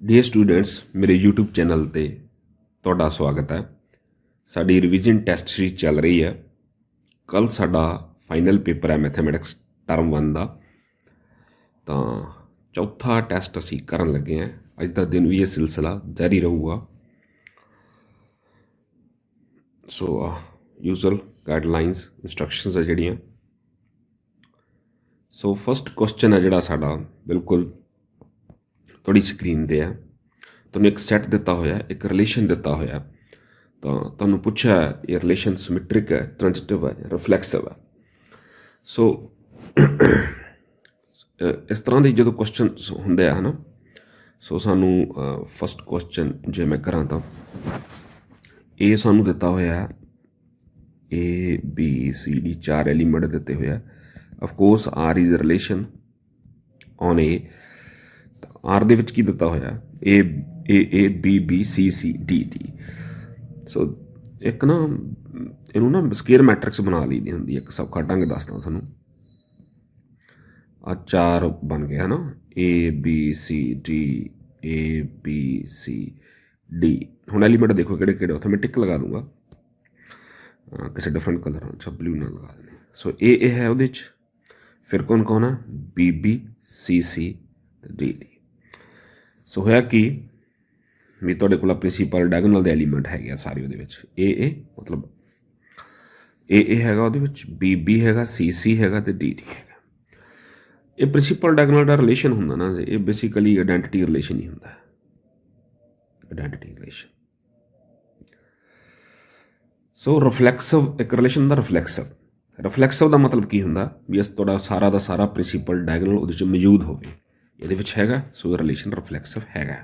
Dear students, ਮੇਰੇ YouTube channel 'ਤੇ ਤੁਹਾਡਾ ਸਵਾਗਤ ਹੈ। ਸਾਡੀ ਰਿਵੀਜ਼ਨ ਟੈਸਟ ਸੀਰੀਜ਼ ਚੱਲ ਰਹੀ ਹੈ। ਕੱਲ੍ਹ ਸਾਡਾ ਫਾਈਨਲ ਪੇਪਰ ਹੈ ਮੈਥਮੈਟਿਕਸ ਟਰਮ 1 ਦਾ, ਤਾਂ ਚੌਥਾ ਟੈਸਟ ਅਸੀਂ ਕਰਨ ਲੱਗੇ ਹਾਂ। ਅੱਜ ਦਾ ਦਿਨ ਵੀ ਇਹ ਸਿਲਸਿਲਾ ਜਾਰੀ ਰਹੂਗਾ। ਸੋ ਯੂਜ਼ੁਅਲ ਗਾਈਡਲਾਈਨਸ ਇੰਸਟਰਕਸ਼ਨਸ ਆ ਜਿਹੜੀਆਂ। ਸੋ ਫਸਟ ਕੁਐਸਚਨ ਹੈ ਜਿਹੜਾ ਸਾਡਾ ਬਿਲਕੁਲ ਤੁਹਾਡੀ ਸਕਰੀਨ 'ਤੇ ਹੈ। ਤੁਹਾਨੂੰ ਇੱਕ ਸੈੱਟ ਦਿੱਤਾ ਹੋਇਆ, ਇੱਕ ਰਿਲੇਸ਼ਨ ਦਿੱਤਾ ਹੋਇਆ, ਤਾਂ ਤੁਹਾਨੂੰ ਪੁੱਛਿਆ ਇਹ ਰਿਲੇਸ਼ਨ ਸਿਮੈਟ੍ਰਿਕ ਹੈ, ਟ੍ਰਾਂਜ਼ਿਟਿਵ ਹੈ, ਰਿਫਲੈਕਸਿਵ ਹੈ। ਸੋ ਇਸ ਤਰ੍ਹਾਂ ਦੇ ਜਦੋਂ ਕੁਐਸਚਨ ਹੁੰਦੇ ਆ ਹੈ ਨਾ, ਸੋ ਸਾਨੂੰ ਫਸਟ ਕੁਐਸਚਨ ਜੇ ਮੈਂ ਕਰਾਂ ਤਾਂ ਇਹ ਸਾਨੂੰ ਦਿੱਤਾ ਹੋਇਆ ABCD 4 ਐਲੀਮੈਂਟ ਦਿੱਤੇ ਹੋਇਆ। Of course R is relation on A. R ਦੇ ਵਿੱਚ ਕੀ ਦਿੱਤਾ ਹੋਇਆ ABBCCDD। ਸੋ ਇੱਕ ਨਾ ਇਹਨੂੰ ਨਾ ਸਕੇਅਰ ਮੈਟ੍ਰਿਕਸ ਬਣਾ ਲਈ ਦੀ ਹੁੰਦੀ ਹੈ। ਇੱਕ ਸੌਖਾ ਢੰਗ ਦੱਸਦਾ ਤੁਹਾਨੂੰ। ਆ 4 ਬਣ ਗਏ ਹੈ ਨਾ, ABCD। ਹੁਣ ਐਲੀਮੈਂਟ ਦੇਖੋ ਕਿਹੜੇ ਕਿਹੜੇ, ਉੱਥੇ ਮੈਂ ਟਿਕ ਲਗਾ ਦੂੰਗਾ ਕਿਸੇ ਡਿਫਰੈਂਟ ਕਲਰ, ਅੱਛਾ ਬਲੂ ਨਾਲ ਲਗਾ ਦਿੰਦੇ। ਸੋ ਇਹ ਹੈ ਉਹਦੇ 'ਚ। ਫਿਰ ਕੌਣ ਕੌਣ ਹੈ BBCC ਅਤੇ DD। ਸੋ ਹੋਇਆ ਕੀ ਵੀ ਤੁਹਾਡੇ ਕੋਲ ਪ੍ਰਿੰਸੀਪਲ ਡਾਇਗੋਨਲ ਦੇ ਐਲੀਮੈਂਟ ਹੈਗੇ ਆ ਸਾਰੇ ਉਹਦੇ ਵਿੱਚ। AA ਮਤਲਬ AA ਹੈਗਾ ਉਹਦੇ ਵਿੱਚ, BB ਹੈਗਾ, CC ਹੈਗਾ ਅਤੇ DD ਹੈਗਾ। ਇਹ ਪ੍ਰਿੰਸੀਪਲ ਡਾਇਗੋਨਲ ਦਾ ਰਿਲੇਸ਼ਨ ਹੁੰਦਾ ਨਾ, ਇਹ ਬੇਸਿਕਲੀ ਆਇਡੈਂਟੀਟੀ ਰਿਲੇਸ਼ਨ ਹੀ ਹੁੰਦਾ। Identity relation. ਸੋ ਰਿਫਲੈਕਸਿਵ ਇੱਕ ਰਿਲੇਸ਼ਨ ਦਾ ਰਿਫਲੈਕਸਿਵ ਦਾ ਮਤਲਬ ਕੀ ਹੁੰਦਾ ਵੀ ਤੁਹਾਡਾ ਸਾਰਾ ਦਾ ਸਾਰਾ ਪ੍ਰਿੰਸੀਪਲ ਡਾਇਗੋਨਲ ਉਹਦੇ 'ਚ ਮੌਜੂਦ ਹੋਵੇ, ਇਹਦੇ ਵਿੱਚ ਹੈਗਾ। ਸੋ ਰਿਲੇਸ਼ਨ ਰਿਫਲੈਕਸਿਵ ਹੈਗਾ।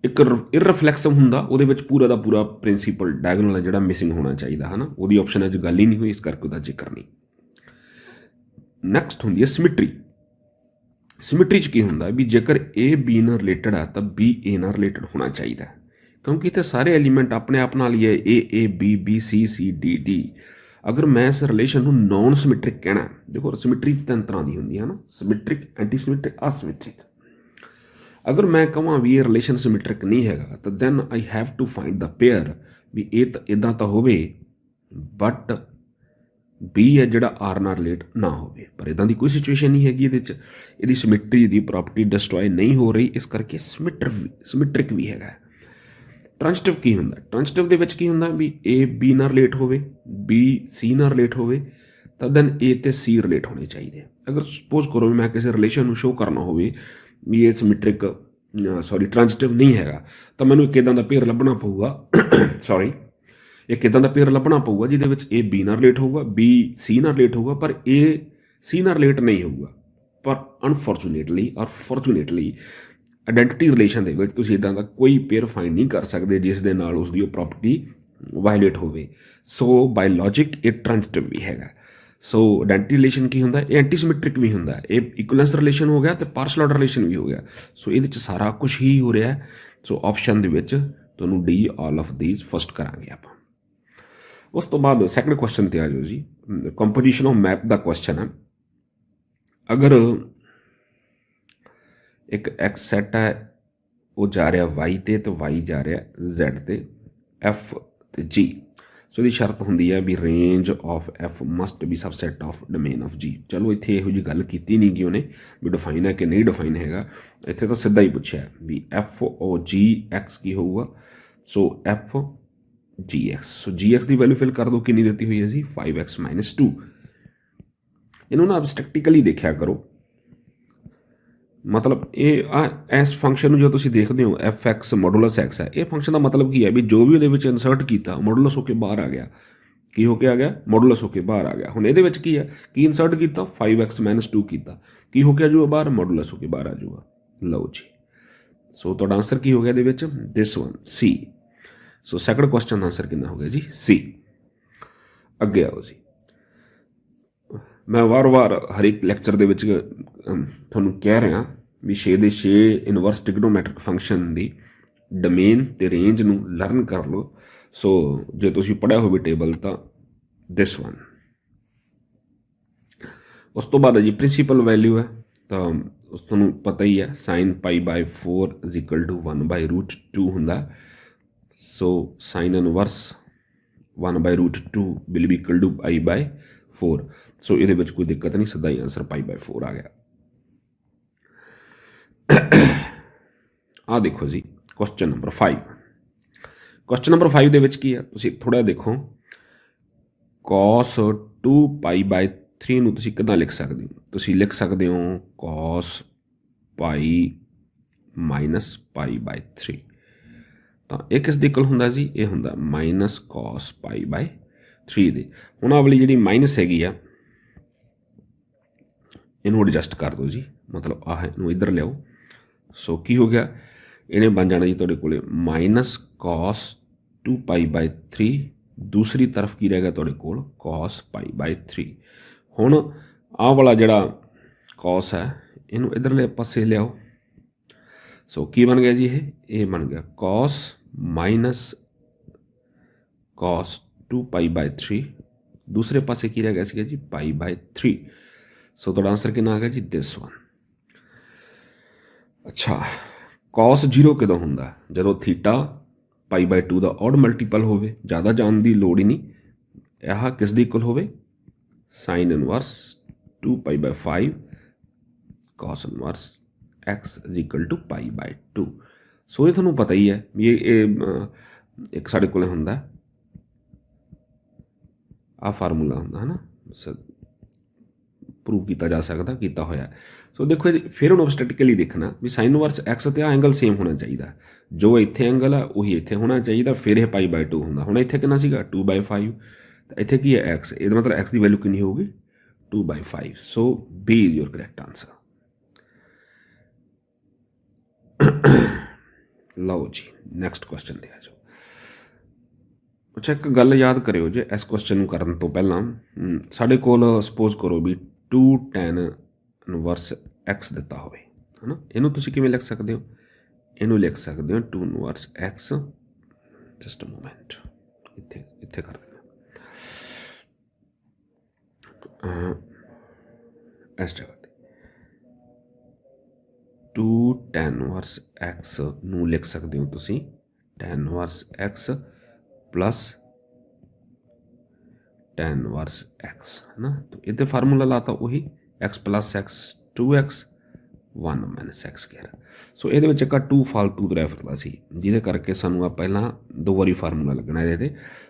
ਇੱਕ ਇਰਰਿਫਲੈਕਸਿਵ ਹੁੰਦਾ, ਉਹਦੇ ਵਿੱਚ ਪੂਰਾ ਦਾ ਪੂਰਾ ਪ੍ਰਿੰਸੀਪਲ ਡਾਇਗੋਨਲ ਹੈ ਜਿਹੜਾ ਮਿਸਿੰਗ ਹੋਣਾ ਚਾਹੀਦਾ ਹੈ ਨਾ, ਉਹਦੀ ਆਪਸ਼ਨ ਅੱਜ ਗੱਲ ਹੀ ਨਹੀਂ ਹੋਈ, ਇਸ ਕਰਕੇ ਉਹਦਾ ਜ਼ਿਕਰ ਨਹੀਂ। ਨੈਕਸਟ ਹੁੰਦੀ ਹੈ ਸਿਮਿਟਰੀ। ਸਿਮਿਟਰੀ 'ਚ ਕੀ ਹੁੰਦਾ ਵੀ ਜੇਕਰ A B ਨਾਲ ਰਿਲੇਟਡ ਆ ਤਾਂ B A ਨਾਲ ਰਿਲੇਟਡ ਹੋਣਾ ਚਾਹੀਦਾ, ਕਿਉਂਕਿ ਇੱਥੇ ਸਾਰੇ ਐਲੀਮੈਂਟ ਆਪਣੇ ਆਪ ਨਾਲ ਹੀ ਹੈ AA BB CC DD। ਅਗਰ ਮੈਂ ਇਸ ਰਿਲੇਸ਼ਨ ਨੂੰ ਨੋਨ ਸਿਮੈਟ੍ਰਿਕ ਕਹਿਣਾ, ਦੇਖੋ ਸਿਮਿਟਰੀ 3 ਤਰ੍ਹਾਂ ਦੀ ਹੁੰਦੀ ਹੈ ਨਾ, ਸਿਮੈਟ੍ਰਿਕ, ਐਂਟੀ ਸਿਮੈਟ੍ਰਿਕ, ਅਸਿਮੈਟ੍ਰਿਕ। ਅਗਰ ਮੈਂ ਕਹਾਂ ਵੀ ਇਹ ਰਿਲੇਸ਼ਨ ਸਿਮੈਟ੍ਰਿਕ ਨਹੀਂ ਹੈਗਾ ਤਾਂ then I have to find the pair ਵੀ ਇਹ ਤਾਂ ਇੱਦਾਂ ਤਾਂ ਹੋਵੇ ਬਟ B ਹੈ ਜਿਹੜਾ R ਨਾਲ ਰਿਲੇਟ ਨਾ ਹੋਵੇ। ਪਰ ਇੱਦਾਂ ਦੀ ਕੋਈ ਸਿਚੁਏਸ਼ਨ ਨਹੀਂ ਹੈਗੀ ਇਹਦੇ 'ਚ, ਇਹਦੀ ਸਿਮਿਟਰੀ ਦੀ ਪ੍ਰੋਪਰਟੀ ਡਿਸਟਰੋਏ ਨਹੀਂ ਹੋ ਰਹੀ, ਇਸ ਕਰਕੇ ਸਿਮੈਟ੍ਰਿਕ ਵੀ ਹੈਗਾ। ਟ੍ਰਾਂਜ਼ਿਟਿਵ ਕੀ ਹੁੰਦਾ? ਟ੍ਰਾਂਜ਼ਿਟਿਵ ਦੇ ਵਿੱਚ ਕੀ ਹੁੰਦਾ ਵੀ A B ਨਾਲ ਰਿਲੇਟ ਹੋਵੇ, B C ਨਾਲ ਰਿਲੇਟ ਹੋਵੇ, ਤਾਂ ਦੈਨ A ਅਤੇ C ਰਿਲੇਟ ਹੋਣੇ ਚਾਹੀਦੇ। ਅਗਰ ਸਪੋਜ਼ ਕਰੋ ਵੀ ਮੈਂ ਕਿਸੇ ਰਿਲੇਸ਼ਨ ਨੂੰ ਸ਼ੋਅ ਕਰਨਾ ਹੋਵੇ ਵੀ ਇਹ ਸਿਮੈਟ੍ਰਿਕ ਟ੍ਰਾਂਜ਼ਿਟਿਵ ਨਹੀਂ ਹੈਗਾ, ਤਾਂ ਮੈਨੂੰ ਇੱਕ ਇੱਦਾਂ ਦਾ ਪੇਅਰ ਲੱਭਣਾ ਪਊਗਾ ਇੱਕ ਇੱਦਾਂ ਦਾ ਪੇਅਰ ਲੱਭਣਾ ਪਊਗਾ ਜਿਹਦੇ ਵਿੱਚ A B ਨਾਲ ਰਿਲੇਟ ਹੋਊਗਾ, B C ਨਾਲ ਰਿਲੇਟ ਹੋਊਗਾ, ਪਰ A C ਨਾਲ ਰਿਲੇਟ ਨਹੀਂ ਹੋਊਗਾ। ਪਰ ਅਨਫੋਰਚੂਨੇਟਲੀ ਔਰ ਫੋਰਚੂਨੇਟਲੀ ਆਇਡੈਂਟੀਟੀ ਰਿਲੇਸ਼ਨ ਦੇ ਵਿੱਚ ਤੁਸੀਂ ਇੱਦਾਂ ਦਾ ਕੋਈ ਪੇਅਰ ਫਾਈਂਡ ਨਹੀਂ ਕਰ ਸਕਦੇ ਜਿਸ ਦੇ ਨਾਲ ਉਸਦੀ ਉਹ ਪ੍ਰੋਪਰਟੀ ਵਾਇਲੇਟ ਹੋਵੇ। ਸੋ ਬਾਈ ਲੌਜਿਕ ਇਹ ਟ੍ਰਾਂਜ਼ਿਟਿਵ ਵੀ ਹੈਗਾ। ਸੋ ਆਇਡੈਂਟੀਟੀ ਰਿਲੇਸ਼ਨ ਕੀ ਹੁੰਦਾ? ਇਹ ਐਂਟੀ ਸਿਮੈਟ੍ਰਿਕ ਵੀ ਹੁੰਦਾ, ਇਹ ਇਕੁਅਲੈਂਸ ਰਿਲੇਸ਼ਨ ਹੋ ਗਿਆ ਅਤੇ ਪਾਰਸ਼ਲ ਆਰਡਰ ਰਿਲੇਸ਼ਨ ਵੀ ਹੋ ਗਿਆ। ਸੋ ਇਹਦੇ 'ਚ ਸਾਰਾ ਕੁਛ ਹੀ ਹੋ ਰਿਹਾ। ਸੋ ਆਪਸ਼ਨ ਦੇ ਵਿੱਚ ਤੁਹਾਨੂੰ D all of these first ਕਰਾਂਗੇ ਆਪਾਂ। ਉਸ ਤੋਂ ਬਾਅਦ ਸੈਕਿੰਡ ਕੁਐਸਚਨ 'ਤੇ ਆ ਜਾਓ ਜੀ। Composition of map the question ਹੈ। ਅਗਰ ਇੱਕ X ਸੈੱਟ ਹੈ, ਉਹ ਜਾ ਰਿਹਾ Y 'ਤੇ ਅਤੇ Y ਜਾ ਰਿਹਾ Z 'ਤੇ, F ਅਤੇ G। ਸੋ ਇਹਦੀ ਸ਼ਰਤ ਹੁੰਦੀ ਹੈ ਵੀ range of F must be subset of domain of G। ਚਲੋ ਇੱਥੇ ਇਹੋ ਜਿਹੀ ਗੱਲ ਕੀਤੀ ਨਹੀਂ ਕਿ ਉਹਨੇ ਵੀ ਡਿਫਾਈਨ ਹੈ ਕਿ ਨਹੀਂ ਡਿਫਾਈਨ ਹੈਗਾ, ਇੱਥੇ ਤਾਂ ਸਿੱਧਾ ਹੀ ਪੁੱਛਿਆ ਵੀ FGX ਕੀ ਹੋਊਗਾ। ਸੋ FGX। ਸੋ GX ਦੀ ਵੈਲਿਊ ਫਿਲ ਕਰ ਦਿਓ, ਕਿੰਨੀ ਦਿੱਤੀ ਹੋਈ ਹੈ ਜੀ 5x - 2। ਇਹਨੂੰ ਨਾ ਐਬਸਟ੍ਰੈਕਟੀਕਲੀ ਦੇਖਿਆ ਕਰੋ। ਮਤਲਬ ਇਸ ਫੰਕਸ਼ਨ ਨੂੰ ਜੋ ਤੁਸੀਂ ਦੇਖਦੇ ਹੋ FX ਮੋਡੂਲਸ X ਹੈ, ਇਹ ਫੰਕਸ਼ਨ ਦਾ ਮਤਲਬ ਕੀ ਹੈ ਵੀ ਜੋ ਵੀ ਉਹਦੇ ਵਿੱਚ ਇਨਸਰਟ ਕੀਤਾ ਮੋਡੂਲਸ ਹੋ ਕੇ ਬਾਹਰ ਆ ਗਿਆ। ਕੀ ਹੋ ਕੇ ਆ ਗਿਆ? ਮੋਡੂਲਸ ਹੋ ਕੇ ਬਾਹਰ ਆ ਗਿਆ। ਹੁਣ ਇਹਦੇ ਵਿੱਚ ਕੀ ਹੈ, ਕੀ ਇਨਸਰਟ ਕੀਤਾ 5x - 2 ਕੀਤਾ, ਕੀ ਹੋ ਕੇ ਆ ਜਾਊਗਾ ਬਾਹਰ? ਮੋਡੂਲਸ ਹੋ ਕੇ ਬਾਹਰ ਆ ਜਾਊਗਾ। ਲਓ ਜੀ, ਸੋ ਤੁਹਾਡਾ ਆਨਸਰ ਕੀ ਹੋ ਗਿਆ ਇਹਦੇ ਵਿੱਚ? This one, C। So second question the answer ਕਿੰਨਾ ਹੋ ਗਿਆ ਜੀ? C। ਅੱਗੇ ਆਓ ਜੀ। ਮੈਂ ਵਾਰ-ਵਾਰ ਹਰ ਇੱਕ ਲੈਕਚਰ ਦੇ ਵਿੱਚ ਤੁਹਾਨੂੰ ਕਹਿ ਰਿਹਾ ਵੀ 6 ਦੇ 6 ਇਨਵਰਸ ਟ੍ਰਿਗਨੋਮੈਟ੍ਰਿਕ ਫੰਕਸ਼ਨ ਦੀ ਡੋਮੇਨ ਅਤੇ ਰੇਂਜ ਨੂੰ ਲਰਨ ਕਰ ਲਓ। ਸੋ ਜੇ ਤੁਸੀਂ ਪੜ੍ਹਿਆ ਹੋਵੇ ਟੇਬਲ ਤਾਂ ਦਿਸ ਵਨ। ਉਸ ਤੋਂ ਬਾਅਦ ਜੀ ਪ੍ਰਿੰਸੀਪਲ ਵੈਲਿਊ ਹੈ, ਤਾਂ ਤੁਹਾਨੂੰ ਪਤਾ ਹੀ ਹੈ ਸਾइन π/4 इज इक्वल टू 1/√2 ਹੁੰਦਾ। So sine inverse 1/√2 will be equal to π/4। So ਇਹਦੇ ਵਿੱਚ ਕੋਈ ਦਿੱਕਤ ਨਹੀਂ, ਸਿੱਧਾ ਹੀ ਆਂਸਰ π/4 ਆ ਗਿਆ। ਆਹ ਦੇਖੋ ਜੀ ਕੁਐਸਚਨ ਨੰਬਰ 5। ਕੁਐਸਚਨ ਨੰਬਰ 5 ਦੇ ਵਿੱਚ ਕੀ ਆ, ਤੁਸੀਂ ਥੋੜ੍ਹਾ ਦੇਖੋ cos 2π/3 ਨੂੰ ਤੁਸੀਂ ਕਿੱਦਾਂ ਲਿਖ ਸਕਦੇ ਹੋ? ਤੁਸੀਂ ਲਿਖ ਸਕਦੇ ਹੋ cos π - π/3। ਤਾਂ ਇਹ ਕਿਸ ਦੇ ਇਕੁਅਲ ਹੁੰਦਾ ਜੀ? ਇਹ ਹੁੰਦਾ -cos π/3 ਦੇ। ਹੁਣ ਆਹ ਵਾਲੀ ਜਿਹੜੀ ਮਾਈਨਸ ਹੈਗੀ ਆ ਇਹਨੂੰ ਐਡਜਸਟ ਕਰ ਦਿਓ ਜੀ, ਮਤਲਬ ਆਹ ਇਹਨੂੰ ਇੱਧਰ ਲਿਆਓ। ਸੋ ਕੀ ਹੋ ਗਿਆ? ਇਹਨੇ ਬਣ ਜਾਣਾ ਜੀ ਤੁਹਾਡੇ ਕੋਲ -cos 2π/3, ਦੂਸਰੀ ਤਰਫ ਕੀ ਰਹਿ ਗਿਆ ਤੁਹਾਡੇ ਕੋਲ cos π/3। ਹੁਣ ਆਹ ਵਾਲਾ ਜਿਹੜਾ cos ਹੈ ਇਹਨੂੰ ਇੱਧਰਲੇ ਪਾਸੇ ਲਿਆਓ। ਸੋ ਕੀ ਬਣ ਗਿਆ ਜੀ? ਇਹ ਬਣ ਗਿਆ cos - cos 2π/3, ਦੂਸਰੇ ਪਾਸੇ ਕੀ ਰਹਿ ਗਿਆ ਸੀਗਾ ਜੀ π/3। ਸੋ ਤੁਹਾਡਾ ਆਂਸਰ ਕਿੰਨਾ ਆ ਗਿਆ ਜੀ? This one. ਅੱਛਾ, cos 0 ਕਦੋਂ ਹੁੰਦਾ? ਜਦੋਂ ਥੀਟਾ π/2 ਦਾ ਔਡ ਮਲਟੀਪਲ ਹੋਵੇ, ਜ਼ਿਆਦਾ ਜਾਣ ਦੀ ਲੋੜ ਹੀ ਨਹੀਂ। ਇਹ ਕਿਸ ਦੀ ਇਕੁਅਲ ਹੋਵੇ? Sine inverse 2π/5 cos inverse x is equal to π/2। So ਇਹ ਤੁਹਾਨੂੰ ਪਤਾ ਹੀ ਹੈ ਵੀ ਇਹ ਇੱਕ ਸਾਡੇ ਕੋਲ ਹੁੰਦਾ ਆਹ ਫਾਰਮੂਲਾ ਹੁੰਦਾ ਹੈ ਨਾ, ਪ੍ਰੂਵ ਕੀਤਾ ਜਾ ਸਕਦਾ, ਕੀਤਾ ਹੋਇਆ। ਸੋ ਦੇਖੋ ਜੀ, ਫਿਰ ਉਹਨੂੰ ਸਟੈਟਿਕਲੀ ਦੇਖਣਾ ਵੀ ਸਾइन ਇਨਵਰਸ x ਅਤੇ ਆਹ ਐਂਗਲ ਸੇਮ ਹੋਣਾ ਚਾਹੀਦਾ। ਜੋ ਇੱਥੇ ਐਂਗਲ ਆ ਉਹੀ ਇੱਥੇ ਹੋਣਾ ਚਾਹੀਦਾ, ਫਿਰ ਇਹ π/2 ਹੁੰਦਾ। ਹੁਣ ਇੱਥੇ ਕਿੰਨਾ ਸੀਗਾ? 2/5। ਤਾਂ ਇੱਥੇ ਕੀ ਹੈ? x। ਇਹਦਾ ਮਤਲਬ x ਦੀ ਵੈਲਿਊ ਕਿੰਨੀ ਹੋਊਗੀ? 2/5। ਸੋ B is your correct answer. ਲਓ ਜੀ ਨੈਕਸਟ ਕੁਐਸਚਨ 'ਤੇ ਆ ਜਾਓ। ਅੱਛਾ, ਇੱਕ ਗੱਲ ਯਾਦ ਕਰਿਓ ਜੇ ਇਸ ਕੁਐਸਚਨ ਨੂੰ ਕਰਨ ਤੋਂ ਪਹਿਲਾਂ, ਸਾਡੇ ਕੋਲ ਸਪੋਜ਼ ਕਰੋ ਵੀ 2 tan ਇਨਵਰਸ x ਦਿੱਤਾ ਹੋਵੇ, ਹੈ ਨਾ। ਇਹਨੂੰ ਤੁਸੀਂ ਕਿਵੇਂ ਲਿਖ ਸਕਦੇ ਹੋ? ਇਹਨੂੰ ਲਿਖ ਸਕਦੇ ਹੋ 2 inverse x, just a moment, ਇੱਥੇ ਕਰ ਦਿੰਦੇ ਇਸ ਜਗ੍ਹਾ 'ਤੇ 2 tan ਇਨਵਰਸ x ਨੂੰ ਲਿਖ ਸਕਦੇ ਹੋ ਤੁਸੀਂ tan inverse x plus tan inverse x, है ना। तो ये फार्मूला लाता वही x plus x 2x 1 minus x square. So ये एक 2 फालतू तुरया फिरदा सी, जिहदे करके सानू आ पहला 2 बारी फार्मूला लगना ये।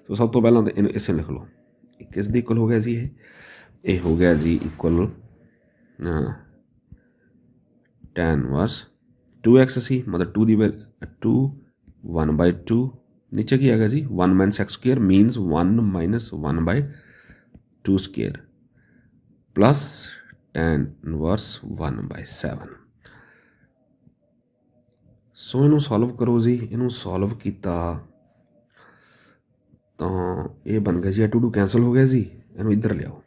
तो सब तो पहला तो इन्हें इसे लिख लो, किस दी इक्वल हो गया जी? ये हो गया जी इक्वल tan इनवर्स 2x सी, मतलब 2 दी 2 1/2, नीचे की आएगा जी 1 minus x square मीनस 1 minus 1/2 square plus tan inverse 1/7। सो इनू सॉल्व करो जी। इनू सॉल्व किया तो ये बन गया जी 2 कैंसल हो गया जी, इनू इधर लियाओ।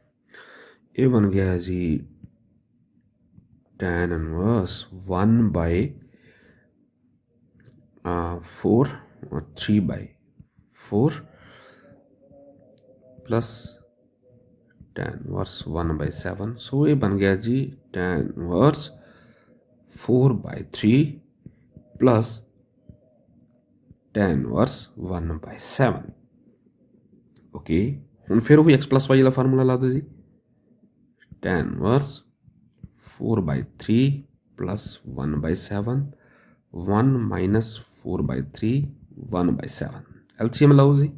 ये बन गया जी tan इनवर्स 1/4 और 3/4 प्लस tan इनवर्स 1/7। सो ये बन गया जी tan inverse 4/3 plus tan inverse 1/7। Okay, हम फिर वही x प्लस वाई वाला फार्मूला ला दो जी। tan inverse 4/3 plus 1/7, 1 minus 4/3 1/7, LCM लाओ जी।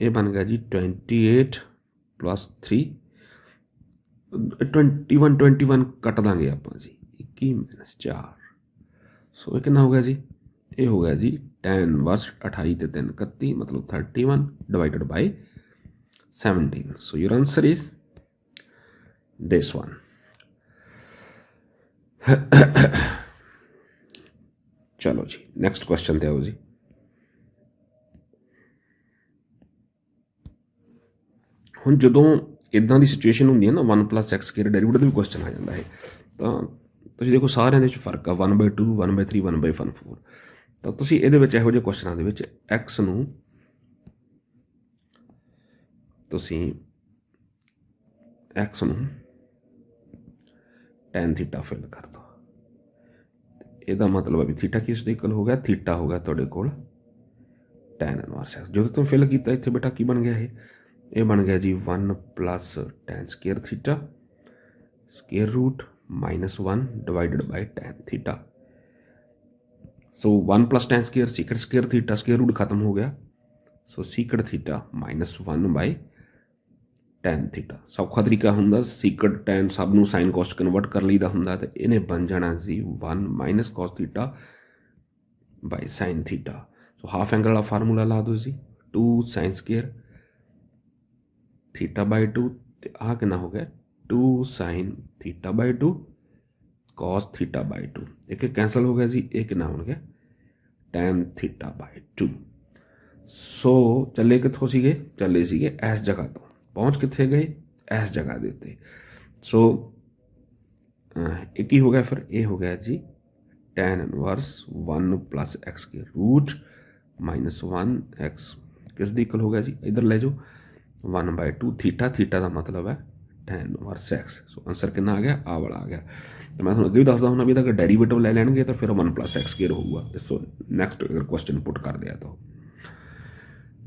ये बन गया जी 28 प्लस 3 21 कट देंगे आप जी 21 - 4। सो ये कितना हो गया जी? ये हो गया जी tan इनवर्स 28 ते 3 31, मतलब 31 divided by 17। So your answer is this one. चलो जी नैक्सट क्वेश्चन ते आओ जी। हुण जदों इदां दी सिचुएशन हुंदी है ना 1 प्लस एक्स स्क्वायर डेरिवेटिव भी क्वेश्चन आ जाता है, तो तुसीं देखो सारिਆਂ ਦੇ ਵਿੱਚ फर्क आ 1/2 1/3 1/4। ਤਾਂ ਤੁਸੀਂ ਇਹਦੇ ਵਿੱਚ ਇਹੋ ਜਿਹੇ ਕੁਐਸਚਨਾਂ ਦੇ ਵਿੱਚ x ਨੂੰ ਤੁਸੀਂ x ਨੂੰ टैन थीटा फिल कर दो। ਇਹਦਾ मतलब है भी थीटा किस ਦੇ इक्वल हो गया, थीटा हो गया ਤੁਹਾਡੇ ਕੋਲ टैन इनवर्स एक्स। जो तुम फिल किया इतने बेटा की बन गया ये बन गया जी 1 plus tan square theta square root -1 divided by tan theta. So 1 plus tan square secant square theta square root खत्म हो गया। So secant theta -1 by tan theta. सौखा तरीका होंगे सीकट टैन सब नूं साइन कॉस्ट कन्वर्ट कर लीदा होंदा ते इन्हें बन जाना जी 1 minus cos theta by sine theta. So half angle वाला फार्मूला ला दो जी 2 साइन स्केयर थीटा बाय 2 ते आ कितना हो गया 2 sine theta by 2 cos theta by 2। एक कैंसल हो गया जी, एक कितना हो गया टैन थीटा बाय 2। सो चले कितों सीगे, चले सीगे इस जगह तो पहुँच कितने गए इस जगह के उत्ते। सो एक ही हो गया फिर ये हो गया जी टैन इनवर्स 1 प्लस एक्स के रूट -1 एक्स किस दी इक्वल हो गया जी, इधर ले जाओ 1/2 थीटा। थीटा का मतलब है tan inverse x. So answer कितना आ गया आ वाला आ गया। तो मैं थोड़ा अगे भी दसदा हूँ भी अगर डेरीवेटिव ले लैणगे तो फिर 1 प्लस एक्स स्केयर होगा। सो नैक्सट अगर क्वेश्चन पुट कर दिया तो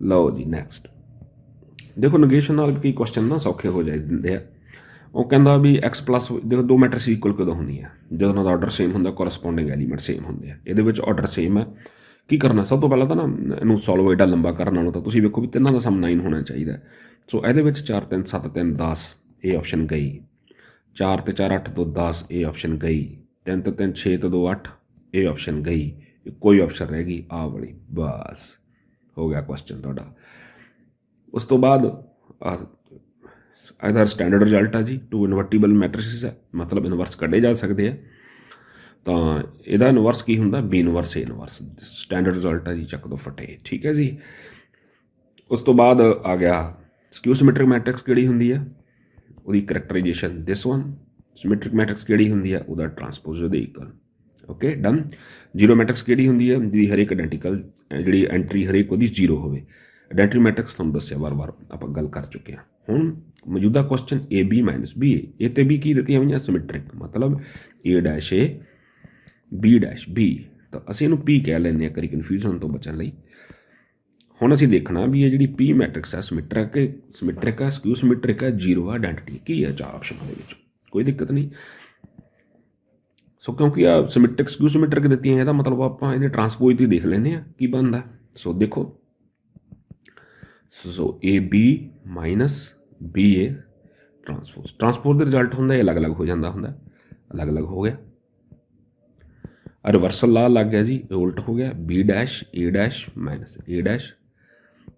लो जी नैक्सट देखो नगेशन नाल कई क्वेश्चन ना सौखे हो जाते हैं। वो कहता भी एक्स प्लस देखो दो मैट्रिक्स इक्वल कदों होंगी है जो उन्होंने ऑर्डर सेम होंगे कोरसपोंडिंग एलीमेंट सेम होंगे ये ऑर्डर सेम है। की करना सब तो पहला तो ना इनू सॉल्व एडा लंबा करने नालों तो तुसीं वेखो भी तिन्हां दा सम 9 होना चाहिए। सो ये 4 3 7 3 10 ये ऑप्शन गई, 4 ते 4 8 2 10 ये ऑप्शन गई, 3 ते 3 6 तो 2 8 ये ऑप्शन गई, कोई ऑप्शन रह गई आ वाली बस हो गया क्वेश्चन थोड़ा। उस तो बाद इधर स्टैंडर्ड रिजल्ट है जी 2 इनवर्टिबल मैट्रिसेस है मतलब इनवर्स कढ़े जा सकते हैं। तो यदा इनवर्स की होंगे B inverse A inverse standard result है जी चक दो फटे ठीक है जी। उस तो बाद आ गया स्क्यू सिमेट्रिक मैट्रिक्स किहड़ी हुंदी है उसकी characterization this one. Symmetric matrix किहड़ी हुंदी है उसका ट्रांसपोज दे equal okay done. Zero matrix किहड़ी हुंदी है जी हरेक आइडेंटिकल जी एंट्री हरेक वो जीरो होवे। आइडेंटिटी मैट्रिक्स तुहानूं दस्सिया बार बार आप गल कर चुके हैं। हुण मौजूदा question A B minus B A ते बी की दित्तियां होईयां सिमेट्रिक मतलब A dash A B dash B. तो असीं इहनूं पी कह लैंदे हां करी कन्फ्यूजन तो बचण लई। हुण असीं देखना भी ये जिहड़ी पी मैट्रिक्स है सिमेट्रिक है स्क्यू सिमेट्रिक है जीरो है आइडेंटिटी की है 4 ऑप्शन दे विच कोई दिक्कत नहीं। सो क्योंकि आ सिमेट्रिक स्क्यू सिमेट्रिक दित्तियां इहदा मतलब आपां इहदे ट्रांसपोज ते देख लैंदे हां की बनदा। सो देखो so A B minus B A transpose का रिजल्ट होंगे अलग अलग हो जाता होंगे अलग अलग हो गया। रिवर्सल ला लग गया जी उल्ट हो गया बी डैश ए डैश माइनस ए डैश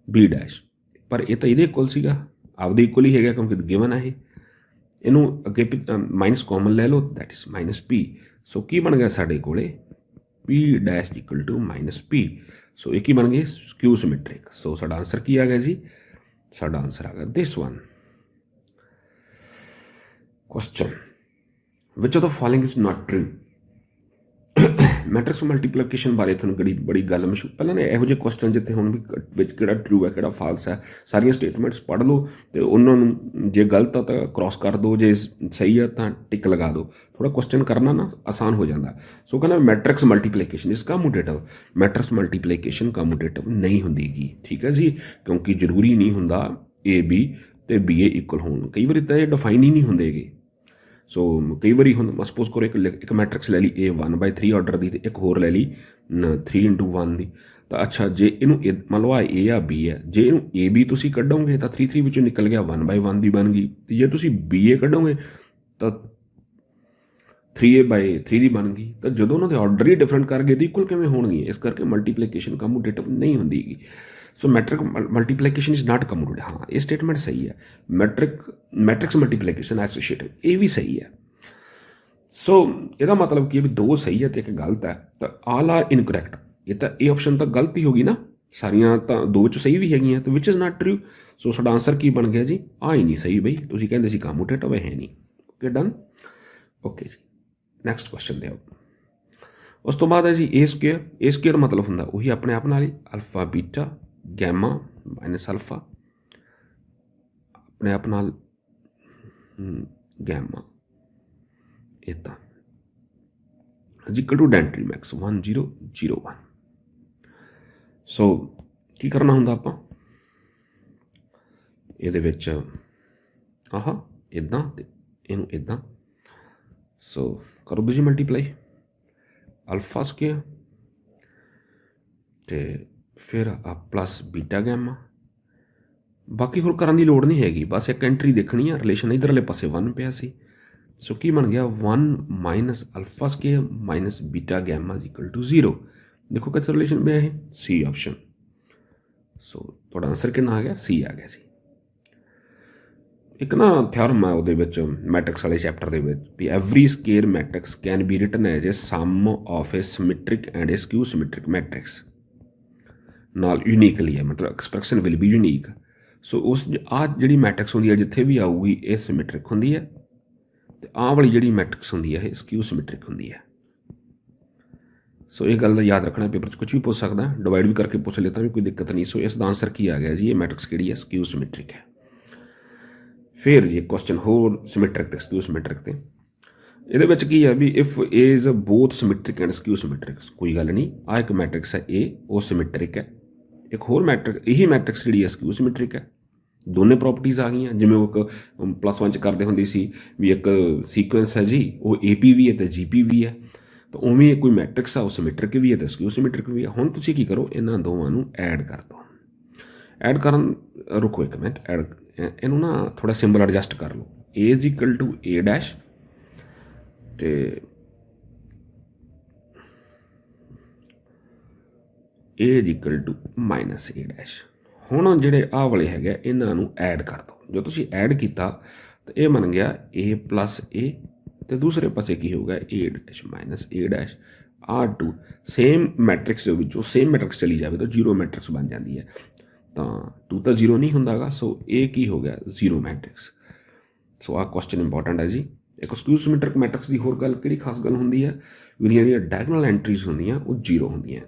बी डैश पर यह तो ये इक्वल सीगा आपदे इक्वल ही है क्योंकि गिवन है इनू अगे माइनस कॉमन ले लो that is minus P. So की बन गया साढ़े कोले P dash equal to minus P. So एक ही बन गए स्क्यू सिमेट्रिक। सो साडा आंसर की आ गया जी साडा आंसर आ गया this one. Question which of the following is not true. Matrix multiplication बारे थोड़ी बड़ी गल मशहूर पहले ना यहो क्वेश्चन जिते हुण भी किहड़ा ट्रू है किहड़ा फाल्स है सारियां स्टेटमेंट्स पढ़ लो तो उन्होंने जे गलत है तो क्रॉस कर दो जे सही है तो टिक लगा दो। थोड़ा क्वेश्चन करना ना आसान हो जाता। सो कहना मैट्रिक्स मल्टीप्लिकेशन इस कम्यूटेटिव मैट्रिक्स मल्टीप्लिकेशन कम्यूटेटिव नहीं होंगी ठीक है जी क्योंकि जरूरी नहीं होंदा ए बी तो बी ए इक्वल हो कई बार तो ये डिफाइन ही नहीं होंगे। सो कई बार हम सपोज करो एक मैट्रिक्स ले ली ए 1/3 ऑर्डर की एक होर ले ली 3 × 1 की। तो अच्छा जे इनू मान लो आ ए या बी है जे इनू ए बी तुसीं कढोगे तो 3 3 विचों निकल गया 1/1 की बन गई। तो जे तुसीं बी ए कढोगे तो 3a/3 की बन गई। तो जो उन्होंने ऑर्डर ही डिफरेंट कर गए तो इक्वल किवें होणगी इस करके मल्टीप्लिकेशन कम्यूटेटिव नहीं होंगी। So matrix multiplication is not commutative. हाँ ये स्टेटमेंट सही है मैट्रिक्स मल्टीप्लिकेशन एसोसिएटिव ये भी सही है। सो यदा मतलब कि भी दो सही है तो एक गलत है तो ऑल आर इनकरैक्ट ये तो ये ऑप्शन तो गलत ही होगी ना सारियां तो दो च सही भी हैगियां तो विच इज़ नॉट ट्रू। सो साडा आंसर की बन गया जी आ ही नहीं सही बई तुसीं कहंदे सी कम्यूटेटिव है नहीं। ओके डन ओके जी नैक्सट क्वेश्चन दे। उस तो बाद है जी ए स्केयर मतलब होंगे वही अपने आप नाल alpha beta gamma minus alpha अपने आप नाल गैमा इदा is equal to identity matrix 1 0 0 1। So की करना होंगे आपां ਇਹਦੇ ਵਿੱਚ ਆਹ ਇੱਦਾਂ ਤੇ ਇਹਨੂੰ ਇੱਦਾਂ। ਸੋ ਕਰੋ ਦੂਜੀ ਮਲਟੀਪਲਾਈ ਅਲਫਾ ਸਕੁਏਅਰ ਤੇ ਫਿਰ ਆ ਪਲੱਸ ਬੀਟਾ ਗੈਮਾ। ਬਾਕੀ ਹੋਰ ਕਰਨ ਦੀ ਲੋੜ ਨਹੀਂ ਹੈਗੀ, ਬਸ ਇੱਕ ਐਂਟਰੀ ਦੇਖਣੀ ਆ। ਰਿਲੇਸ਼ਨ ਇੱਧਰਲੇ ਪਾਸੇ 1 ਪਿਆ ਸੀ। ਸੋ ਕੀ ਬਣ ਗਿਆ 1 minus alpha square minus beta gamma is equal to 0। ਦੇਖੋ ਕਿੱਥੇ ਰਿਲੇਸ਼ਨ ਪਿਆ ਇਹ ਸੀ ਆਪਸ਼ਨ। ਸੋ ਤੁਹਾਡਾ ਆਂਸਰ ਕਿੰਨਾ ਆ ਗਿਆ ਸੀ ਆ ਗਿਆ ਸੀ। ਇੱਕ ਨਾ ਥਿਓਰਮ ਆ ਉਹਦੇ ਵਿੱਚ ਮੈਟ੍ਰਿਕਸ ਵਾਲੇ ਚੈਪਟਰ ਦੇ ਵਿੱਚ ਵੀ every square matrix can be written as a sum of a symmetric and a skew symmetric matrix ਨਾਲ ਯੂਨੀਕਲੀ ਹੈ, ਮਤਲਬ expression will be unique. So ਉਸ ਆਹ ਜਿਹੜੀ ਮੈਟ੍ਰਿਕਸ ਹੁੰਦੀ ਹੈ ਜਿੱਥੇ ਵੀ ਆਊਗੀ ਇਹ ਸਿਮੈਟ੍ਰਿਕ ਹੁੰਦੀ ਹੈ, ਅਤੇ ਆਹ ਵਾਲੀ ਜਿਹੜੀ ਮੈਟ੍ਰਿਕਸ ਹੁੰਦੀ ਹੈ ਇਹ ਸਕਿਊ ਸਿਮੈਟ੍ਰਿਕ ਹੁੰਦੀ ਹੈ। ਸੋ ਇਹ ਗੱਲ ਦਾ ਯਾਦ ਰੱਖਣਾ, ਪੇਪਰ 'ਚ ਕੁਛ ਵੀ ਪੁੱਛ ਸਕਦਾ, ਡਿਵਾਈਡ ਵੀ ਕਰਕੇ ਪੁੱਛ ਲਿਆ ਤਾਂ ਵੀ ਕੋਈ ਦਿੱਕਤ ਨਹੀਂ। ਸੋ ਇਸ ਦਾ ਆਂਸਰ ਕੀ ਆ ਗਿਆ ਜੀ, ਇਹ ਮੈਟ੍ਰਿਕਸ ਕਿਹੜੀ ਹੈ ਸਕਿਊ ਸਿਮੈਟ੍ਰਿਕ ਹੈ। ਫਿਰ ਜੀ ਕੁਐਸਚਨ ਹੋਰ ਸਿਮੈਟ੍ਰਿਕ ਤੇ ਸਕਿਊ ਸਿਮੈਟ੍ਰਿਕ ਤੇ ਇਹਦੇ ਵਿੱਚ ਕੀ ਹੈ ਵੀ if is both symmetric and skew symmetric, ਕੋਈ ਗੱਲ ਨਹੀਂ। ਆਹ ਇੱਕ ਮੈਟ੍ਰਿਕਸ ਹੈ ਇਹ, ਉਹ ਸਿਮੈਟ੍ਰਿਕ ਹੈ। ਇੱਕ ਹੋਰ ਮੈਟ੍ਰਿਕ ਇਹੀ ਮੈਟ੍ਰਿਕਸ ਜਿਹੜੀ ਹੈ ਸਕਿਊ ਸਿਮੈਟ੍ਰਿਕ ਹੈ। ਦੋਨੇ ਪ੍ਰੋਪਰਟੀਜ਼ ਆ ਗਈਆਂ, ਜਿਵੇਂ ਉਹ ਇੱਕ +1 'ਚ ਕਰਦੇ ਹੁੰਦੀ ਸੀ ਵੀ ਇੱਕ ਸੀਕੁਐਂਸ ਹੈ ਜੀ ਉਹ AP ਵੀ ਹੈ ਅਤੇ GP ਵੀ ਹੈ, ਤਾਂ ਉਵੇਂ ਇੱਕ ਕੋਈ ਮੈਟ੍ਰਿਕਸ ਆ ਉਹ ਸਿਮੈਟ੍ਰਿਕ ਵੀ ਹੈ ਅਤੇ ਸਕਿਊ ਸਿਮੈਟ੍ਰਿਕ ਵੀ ਹੈ। ਹੁਣ ਤੁਸੀਂ ਕੀ ਕਰੋ, ਇਹਨਾਂ ਦੋਵਾਂ ਨੂੰ ਐਡ ਕਰ ਦਿਓ। ਐਡ ਕਰਨ ਰੁਕੋ ਇੱਕ ਮਿੰਟ, ਐਡ ਇਹਨੂੰ ਨਾ ਥੋੜ੍ਹਾ ਸਿੰਬਲ ਐਡਜਸਟ ਕਰ ਲਓ। A is equal to A dash ਅਤੇ A is equal to minus A dash. ਹੁਣ ਜਿਹੜੇ ਆਹ ਵਾਲੇ ਹੈਗੇ ਇਹਨਾਂ ਨੂੰ ਐਡ ਕਰ ਦਿਓ। ਜੋ ਤੁਸੀਂ ਐਡ ਕੀਤਾ ਤਾਂ ਇਹ ਬਣ ਗਿਆ A ਪਲੱਸ A ਅਤੇ ਦੂਸਰੇ ਪਾਸੇ ਕੀ ਹੋਊਗਾ A dash minus A dash. ਆਹ ਟੂ ਸੇਮ ਮੈਟ੍ਰਿਕਸ ਦੇ ਵਿੱਚੋਂ ਸੇਮ ਮੈਟ੍ਰਿਕਸ ਚਲੀ ਜਾਵੇ ਤਾਂ 0 ਮੈਟ੍ਰਿਕਸ ਬਣ ਜਾਂਦੀ ਹੈ। ਤਾਂ 2 ਤਾਂ 0 ਨਹੀਂ ਹੁੰਦਾ ਗਾ, ਸੋ ਇਹ ਕੀ ਹੋ ਗਿਆ 0 ਮੈਟ੍ਰਿਕਸ। ਸੋ ਆਹ ਕੁਐਸਚਨ ਇੰਪੋਰਟੈਂਟ ਹੈ ਜੀ। ਇੱਕ ਸਕਿਊ ਸਿਮੈਟ੍ਰਿਕ ਮੈਟ੍ਰਿਕਸ ਦੀ ਹੋਰ ਗੱਲ ਕਿਹੜੀ ਖਾਸ ਗੱਲ ਹੁੰਦੀ ਹੈ, ਜਿਹੜੀਆਂ ਜਿਹੜੀਆਂ ਡਾਇਗਨਲ ਐਂਟਰੀਜ਼ ਹੁੰਦੀਆਂ ਉਹ 0 ਹੁੰਦੀਆਂ।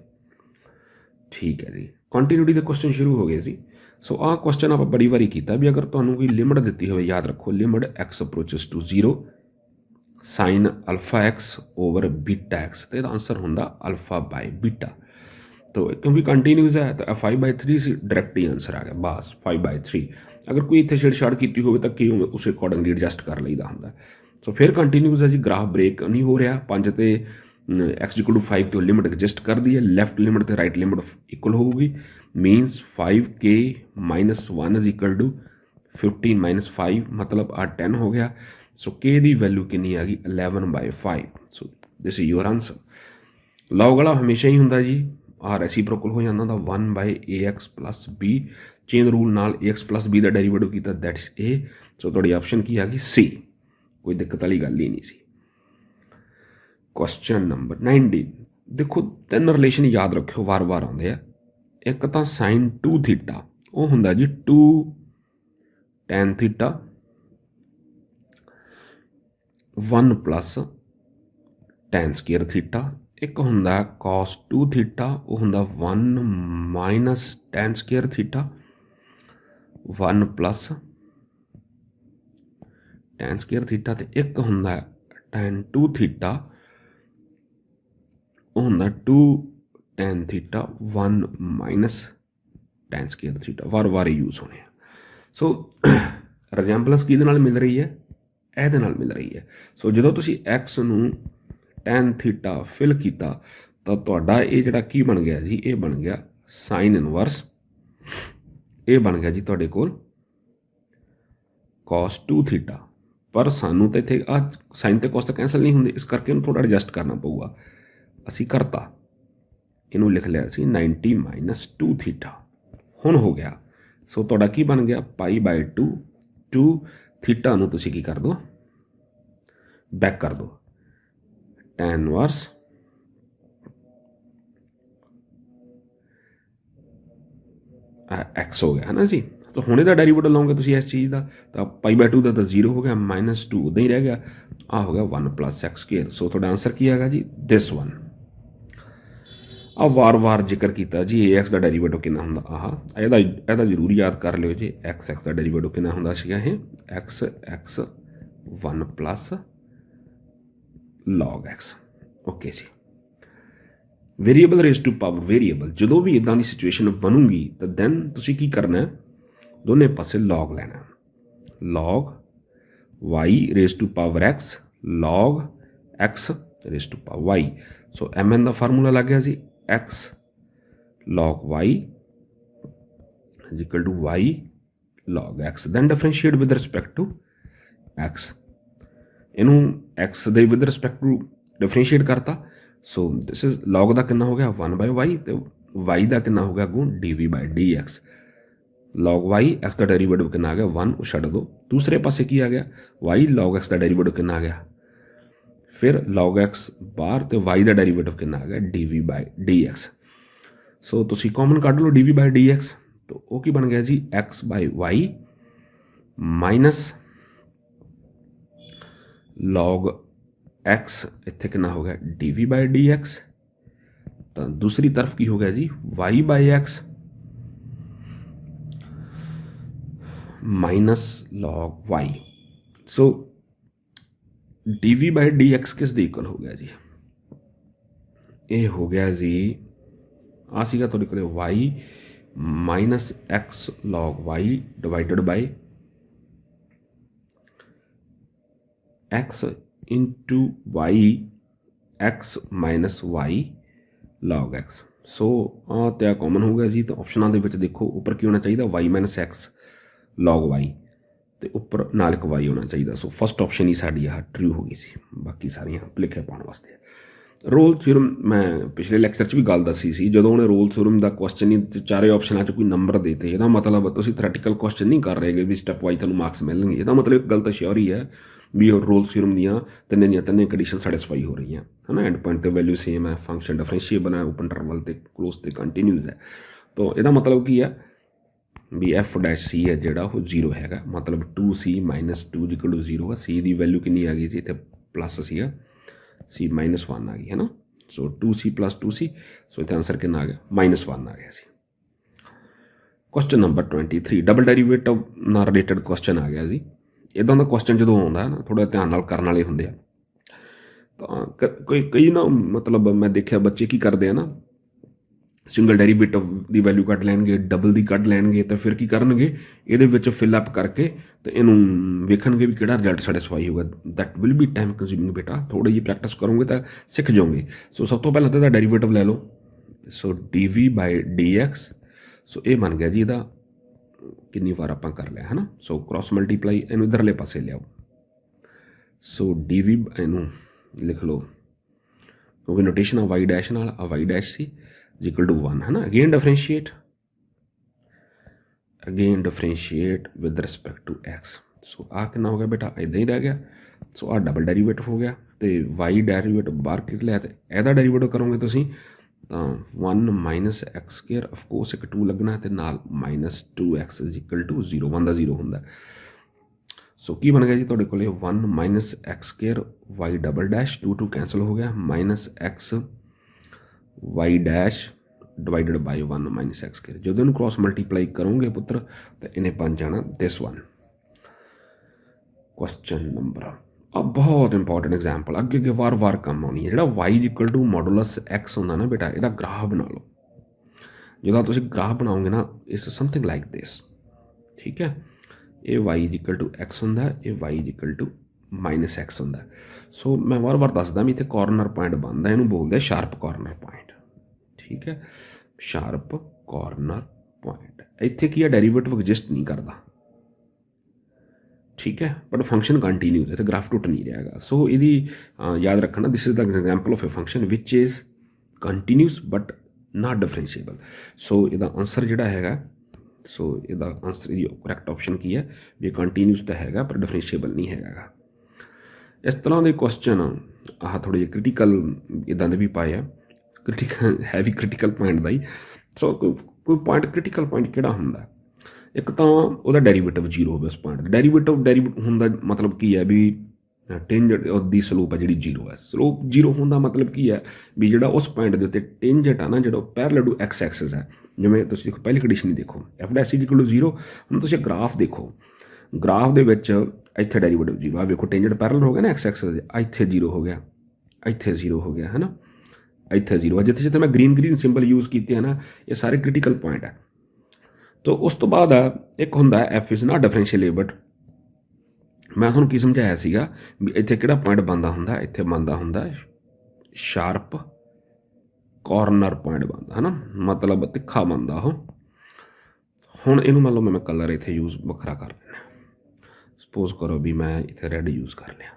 ਠੀਕ ਹੈ ਜੀ, ਕੰਟੀਨਿਊਟੀ ਦੇ ਕੁਐਸਚਨ ਸ਼ੁਰੂ ਹੋ ਗਏ ਸੀ। ਸੋ ਆਹ ਕੁਐਸਚਨ ਆਪਾਂ ਬੜੀ ਵਾਰੀ ਕੀਤਾ ਵੀ ਅਗਰ ਤੁਹਾਨੂੰ ਕੋਈ ਲਿਮਿਟ ਦਿੱਤੀ ਹੋਵੇ, ਯਾਦ ਰੱਖੋ limit x approaches to 0 sine alpha x over beta x, ਅਤੇ ਇਹਦਾ ਆਂਸਰ ਹੁੰਦਾ ਅਲਫਾ ਬਾਈ ਬੀਟਾ। तो क्योंकि कंटीन्यूस है तो 5/3 से डायरेक्ट ही आंसर आ गया बस 5/3। अगर कोई इतने छेड़छाड़ की होवे तो कि उस अकॉर्डिंगली एडजस्ट कर लईदा हुंदा। सो फिर कंटीन्यूस है जी, ग्राफ ब्रेक नहीं हो रहा। 5 ते x इक्वल टू 5 तो लिमिट एग्जिस्ट कर दी है, लैफ्ट लिमिट तो राइट लिमिट इक्वल होगी। Minus 5k minus 1 is equal to 15 minus 5 मतलब 10 हो गया। सो k की वैल्यू कितनी आ गई 11/5। So this is your answer. Log वाला हमेशा ही होंगे जी, आह रेसिप्रोकल हो जाता था 1/ax plus b। Chain rule नाल ax प्लस b का डेरीवेटिव किया दैट इज a। सो थोड़ी ऑप्शन की आ गई C, कोई दिक्कत वाली गल ही नहीं सी। क्वेश्चन नंबर 19 देखो, 3 रिलेशन याद रखियो वार वार आते हैं। एक तो साइन 2 थीटा वो होंगे जी 2 tan theta 1 plus tan square theta. एक होंदा cos 2 थीटा वो होंदा 1 minus tan square theta 1 plus tan square theta. तो एक होंदा tan 2 थीटा वो होंदा 2 tan theta 1 minus tan square theta. वार वार यूज होने। सो रिजैम्बलेंस किहदे नाल मिल रही है, ਇਹਦੇ ਨਾਲ मिल रही है। सो जो तुसी x नूं tan थीटा फिल किया तो तुहाडा ये जिहड़ा की बन गया जी, ये बन गया साइन इनवर्स। ये बन गया जी तुहाडे कोल cos 2 थीटा। पर सानू तो इत्थे आ साइन ते cos तो कैंसल नहीं होंगे, इस करके इन्हूं थोड़ा एडजस्ट करना पऊगा। असी करता, इनू लिख लिया असी 90 माइनस 2 थीटा। हुण हो गया। सो तुहाडा की बन गया π/2 2 थीटा नूं तुसीं की कर दो बैक कर दो tan इनवर्स x हो गया है ना जी। तो हुणे दा डेरीवेटिव लओगे तुसीं इस चीज़ का तो π/2 का तो 0 हो गया, -2 उदा ही रह गया, आ हो गया 1 प्लस x स्केयर। सो तुहाडा आंसर की है जी दिस वन। आ वार वार जिक्र किया जी ax का डेरीवेटिव कितना हुंदा, आह ਇਹਦਾ जरूर याद कर लियो जी। x का डेरीवेटिव कितना हुंदा सीगा, ये x 1 plus log x। Okay जी। Variable raise to power variable, जो भी इदां दी सिचुएशन बनूगी तो दैन तुसी की करना है, दोनों पासे log लेना, log y raise to power x log x raise to power y। So mn का फार्मूला लग गया जी, x log y is equal to y log x। then differentiate with respect to x, इनू x they with respect to differentiate करता। So this is log का कितना हो गया 1/y, तो y का कितना हो गया अगों dv/dx। log y x का डेरीवेटिव कितना आ गया 1, छड़ दो। दूसरे पासे की आ गया y log x का डेरीवेटिव कितना आ गया, फिर log x बाहर, तो y का डेरीवेटिव कितना आ गया dv/dx। सो तुसी कॉमन कढ़ लो dv/dx, तो वो की बन गया जी x/y माइनस log x इत्थे कितना हो गया dv/dx, तो दूसरी तरफ की हो गया जी y/x माइनस log y। सो dv/dx किस दे इक्वल हो गया जी, ये हो गया जी आ सीगा तुहाडे कोले y minus x log y divided by x into y x minus y log x। So आ तो कॉमन हो गया जी, तो ऑप्शनों के देखो उपर की होना चाहिए y minus x log y, तो उपर नाल एक y होना चाहिए। सो फस्ट ऑप्शन ही साड़ी आ ट्रू हो गई सी, बाकी सारिया भुलेखे पाने वास्ते। रोल थ्योरम मैं पिछले लैक्चर भी गल दसी सी, जो उन्हें रोल थ्योरम का क्वेश्चन ही चारे ऑप्शनों कोई नंबर देते, यदा मतलब तुम थ्रैटिकल क्वेश्चन नहीं कर रहे भी स्टैप वाइज तुम मार्क्स मिलने। यदा मतलब एक गल तो श्योर ही है भी रोल थ्योरम तिन्न कंडीशन सैटिस्फाई हो रही हैं, है ना। एंड पॉइंट तो वैल्यू सेम है, फंक्शन डिफरेंशिएबल है, ओपन इंटरवल ते क्लोज ते कंटीन्यूस है। तो यदा मतलब की है भी f'(c) है जोड़ा वो 0 है, मतलब 2c माइनस 2 इक्वल टू 0 है। c की वैल्यू कितनी आ गई जी, इतने प्लस सी है, c माइनस 1 आ गई है ना। सो 2c प्लस 2c, सो इतना आंसर कितना आ गया -1 आ गया सी। क्वेश्चन नंबर 23 डबल डेरीवेटिव नाल रिलेटेड क्वेश्चन आ गया जी। इदां दा क्वेश्चन जो आता है ना थोड़ा ध्यान नाल करने वाले होंगे। तो कई ना मतलब मैं देखा बच्चे की करते हैं ना, सिंगल डेरीवेटिव की वैल्यू कढ़ लैणगे, डबल की कढ़ लैणगे, तो फिर की करनगे ये फिलअप करके तो इनू वेखणगे भी किहड़ा रिजल्ट सैटिस्फाई होगा। That will be time consuming बेटा, थोड़ी जी प्रैक्टिस करोगे तो सीख जाओगे। सो सब तो पहले तो डेरीवेटिव ले लो। सो dv/dx, सो ये बन गया जी इहदा कितनी बार आप कर लिया है ना। सो क्रॉस मल्टीप्लाई इनू इधरले पासे लियाओ। सो dv इनू लिख लो क्योंकि नोटेशन आ वाई डैश नाल, आ Y dash C equal to 1 है ना। Again differentiate with respect to x। So आ कितना हो गया बेटा, इदा ही रह गया। सो आ डबल डेरीवेटिव हो गया, तो y डेरीवेटिव बाहर किट लिया, तो यदा डेरीवेटिव करोगे तुम तो 1 माइनस एक्स स्केयर, ऑफकोर्स एक 2 लगना, तो नाल -2x इक्वल टू 0, 1 का 0 होंगे। सो की बन गया जी तुहाडे कोले 1 minus x square y double dash, 2 cancel हो गया, minus x y dash divided by 1 minus x square. जो इन्हू क्रॉस मल्टीप्लाई करोगे पुत्र तो इन्हें बन जाना दिस वन। क्वेश्चन नंबर अब बहुत इंपॉर्टेंट एग्जाम्पल अगे अगे वार वार काम आनी है। जो y equal to modulus x होंगे ना बेटा, यदा ग्राफ बना लो। जो तुम ग्राफ बनाओगे ना इस समथिंग लाइक दिस, ठीक है। ये वाई इक्वल टू एक्स होंगे, ये y equal to minus x होंगे। सो मैं वार वार दसदा भी इतने कॉर्नर पॉइंट बनता, इनू बोलते शार्प कॉर्नर पॉइंट, ठीक है। शार्प कॉर्नर पॉइंट इत्थे की है डेरीवेटिव एग्जिस्ट नहीं करता, ठीक है, बट फंक्शन कंटीन्यूस है, तो ग्राफ टुट नहीं रहेगा। सो यदि याद रखना this is the example of a function which is continuous but not differentiable. So इसका आंसर जोड़ा है, सो इसका आंसर करैक्ट ऑप्शन की है भी कंटीन्यूस तो है पर डिफरेंशिएबल नहीं है। इस तरह के क्वेश्चन आह थोड़े जे क्रिटिकल इदा के भी पाए आ, क्रिटिकल है भी क्रिटिकल पॉइंट का ही। सो कोई पॉइंट क्रिटिकल पॉइंट किहड़ा हुंदा, एक तो वह डेरीवेटिव 0 हो उस पॉइंट, डेरीवेटिव होंदा मतलब की है भी टेंजेंट दी स्लोप है जी 0 है। स्लोप 0 होंदा मतलब की है भी जो उस पॉइंट के उत्ते टेंजेंट है ना जो पैरेलल टू एक्स एक्सिस है। जिवें तुसीं देखो पहली कंडीशन ही देखो f' इक्वल टू 0। हुण तुसीं ग्राफ देखो, ग्राफ दे विच इत्थे डेरीवेटिव 0 आ, वेखो टेंजेंट पैरेलल हो गया ना एक्स एक्सिस, इत्थे 0 हो गया, ਇੱਥੇ 0 ਹੋ ਗਿਆ ਹੈ ਨਾ, ਇੱਥੇ 0 ਹੈ। ਜਿੱਥੇ ਜਿੱਥੇ ਮੈਂ ਗ੍ਰੀਨ ਸਿੰਬਲ ਯੂਜ਼ ਕੀਤੇ ਹੈ ਨਾ, ਇਹ ਸਾਰੇ ਕ੍ਰਿਟੀਕਲ ਪੁਆਇੰਟ ਹੈ। ਤਾਂ ਉਸ ਤੋਂ ਬਾਅਦ ਇੱਕ ਹੁੰਦਾ ਐਫ ਇਜ਼ ਨਾਟ ਡਿਫਰੈਂਸ਼ੀਏਬਲ। ਮੈਂ ਤੁਹਾਨੂੰ ਕੀ ਸਮਝਾਇਆ ਸੀਗਾ ਵੀ ਇੱਥੇ ਕਿਹੜਾ ਪੁਆਇੰਟ ਬਣਦਾ ਹੁੰਦਾ, ਇੱਥੇ ਬਣਦਾ ਹੁੰਦਾ ਸ਼ਾਰਪ ਕਾਰਨਰ ਪੁਆਇੰਟ ਬਣਦਾ ਹੈ ਨਾ, ਮਤਲਬ ਤਿੱਖਾ ਬਣਦਾ ਉਹ। ਹੁਣ ਇਹਨੂੰ ਮੰਨ ਲਓ ਮੈਂ ਕਲਰ ਇੱਥੇ ਯੂਜ਼ ਵੱਖਰਾ ਕਰ ਲੈਣਾ, ਸਪੋਜ਼ ਕਰੋ ਵੀ ਮੈਂ ਇੱਥੇ ਰੈੱਡ ਯੂਜ਼ ਕਰ ਲਿਆ।